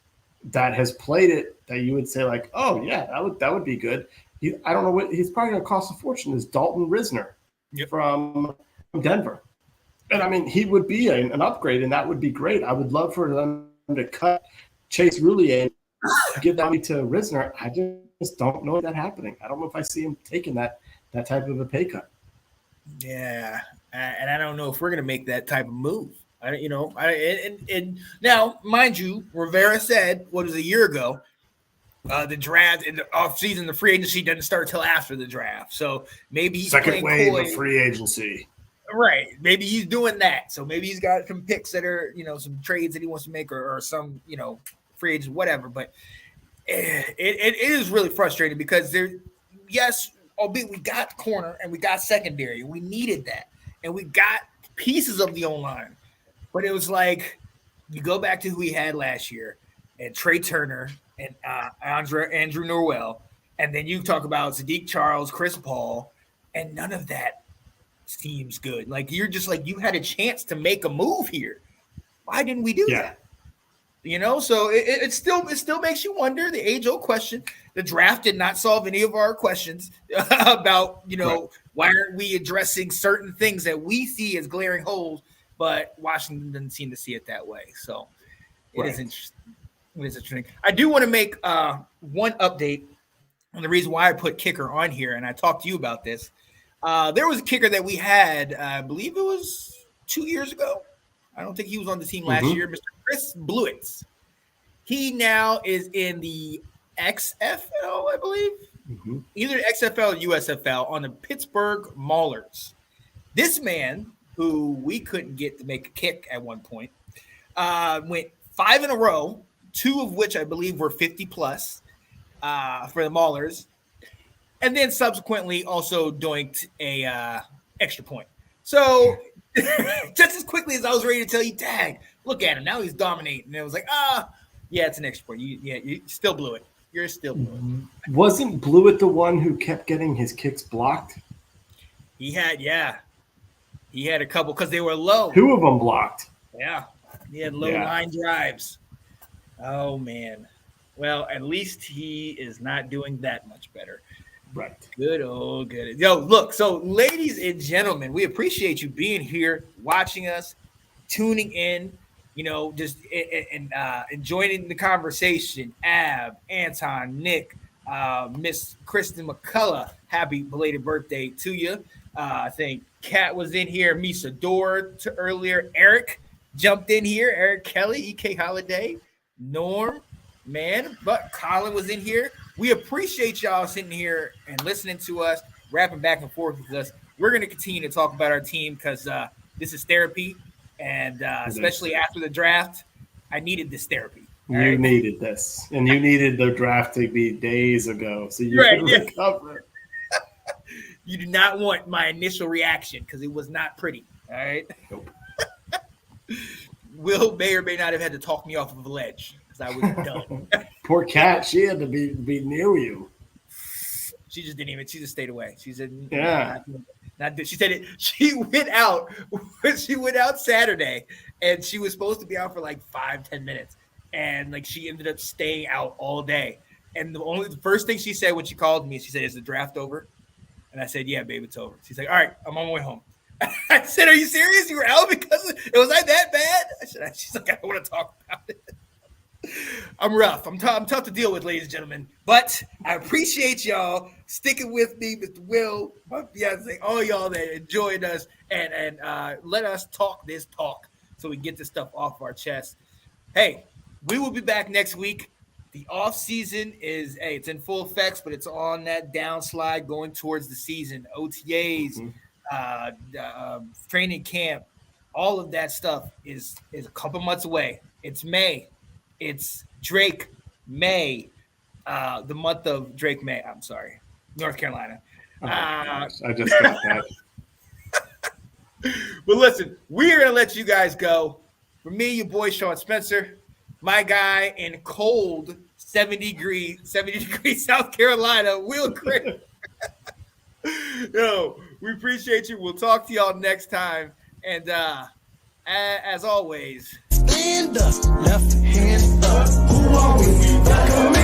that has played it that you would say like, oh yeah, that would be good. I don't know what he's probably going to cost a fortune is Dalton Risner from Denver. And he would be an upgrade, and that would be great. I would love for them to cut Chase Roulier and give that money to Risner. I just don't know that happening. I don't know if I see him taking that type of a pay cut. Yeah, and I don't know if we're going to make that type of move. And now, mind you, Rivera said, what was a year ago, the draft in the offseason, the free agency doesn't start till after the draft. So maybe he's second wave of free agency. Right. Maybe he's doing that. So maybe he's got some picks that are, some trades that he wants to make or some, free agents, whatever. But it is really frustrating because albeit we got corner and we got secondary. We needed that. And we got pieces of the O-line. But it was like you go back to who we had last year and Trey Turner and Andrew Norwell. And then you talk about Sadiq Charles, Chris Paul, and none of that seems good. Like you're just like you had a chance to make a move here. Why didn't we do that? So it still makes you wonder the age-old question. The draft did not solve any of our questions about why aren't we addressing certain things that we see as glaring holes, but Washington doesn't seem to see it that way. So it is interesting. It is interesting. I do want to make one update on the reason why I put kicker on here, and I talked to you about this. There was a kicker that we had, I believe it was 2 years ago. I don't think he was on the team last year, Mr. Chris Blewitz. He now is in the XFL, I believe. Either XFL or USFL on the Pittsburgh Maulers. This man, who we couldn't get to make a kick at one point, went 5 in a row, 2 of which I believe were 50-plus for the Maulers. And then subsequently also doinked a extra point. So just as quickly as I was ready to tell you, dang, look at him. Now he's dominating. And it was like, yeah, it's an extra point. You still blew it. You're still blew it. Wasn't Blewett the one who kept getting his kicks blocked? He had a couple because they were low. 2 of them blocked. Yeah. He had low line drives. Oh, man. Well, at least he is not doing that much better. Right. Good. Yo, look, so ladies and gentlemen, we appreciate you being here, watching us, tuning in, just enjoying the conversation. Ab, Anton, Nick, Miss Kristen McCullough, happy belated birthday to you. I think Kat was in here, Misa Dor earlier. Eric jumped in here, Eric Kelly, EK Holiday, Norm, man, but Colin was in here. We appreciate y'all sitting here and listening to us, rapping back and forth with us. We're going to continue to talk about our team because this is therapy, and especially after the draft, I needed this therapy. You needed this, and you needed the draft to be days ago, so you could recover. You do not want my initial reaction because it was not pretty. All right. Nope. Will may or may not have had to talk me off of a ledge because I was done. Poor Kat, she had to be near you. She just didn't even. She just stayed away. She said, she said it. She went out. She went out Saturday, and she was supposed to be out for like 5-10 minutes, and like she ended up staying out all day. And the first thing she said when she called me, she said, "Is the draft over?" And I said, "Yeah, babe, it's over." She's like, "All right, I'm on my way home." I said, "Are you serious? You were out because it was like that bad?" I said, "She's like, I don't want to talk about it." I'm rough. I'm tough to deal with, ladies and gentlemen. But I appreciate y'all sticking with me, Mr. Will, my fiance, all y'all that enjoyed us and let us talk this talk so we get this stuff off our chest. Hey, we will be back next week. The off season is it's in full effects, but it's on that downslide going towards the season. OTAs, training camp, all of that stuff is a couple months away. It's May. It's Drake May, the month of Drake May. I'm sorry, North Carolina. I just got that. But listen, we're gonna let you guys go. For me, your boy Sean Spencer, my guy in cold 70 degree South Carolina, Will Graham. Yo, we appreciate you. We'll talk to y'all next time. And as always, stand up, left hand up. Who are we?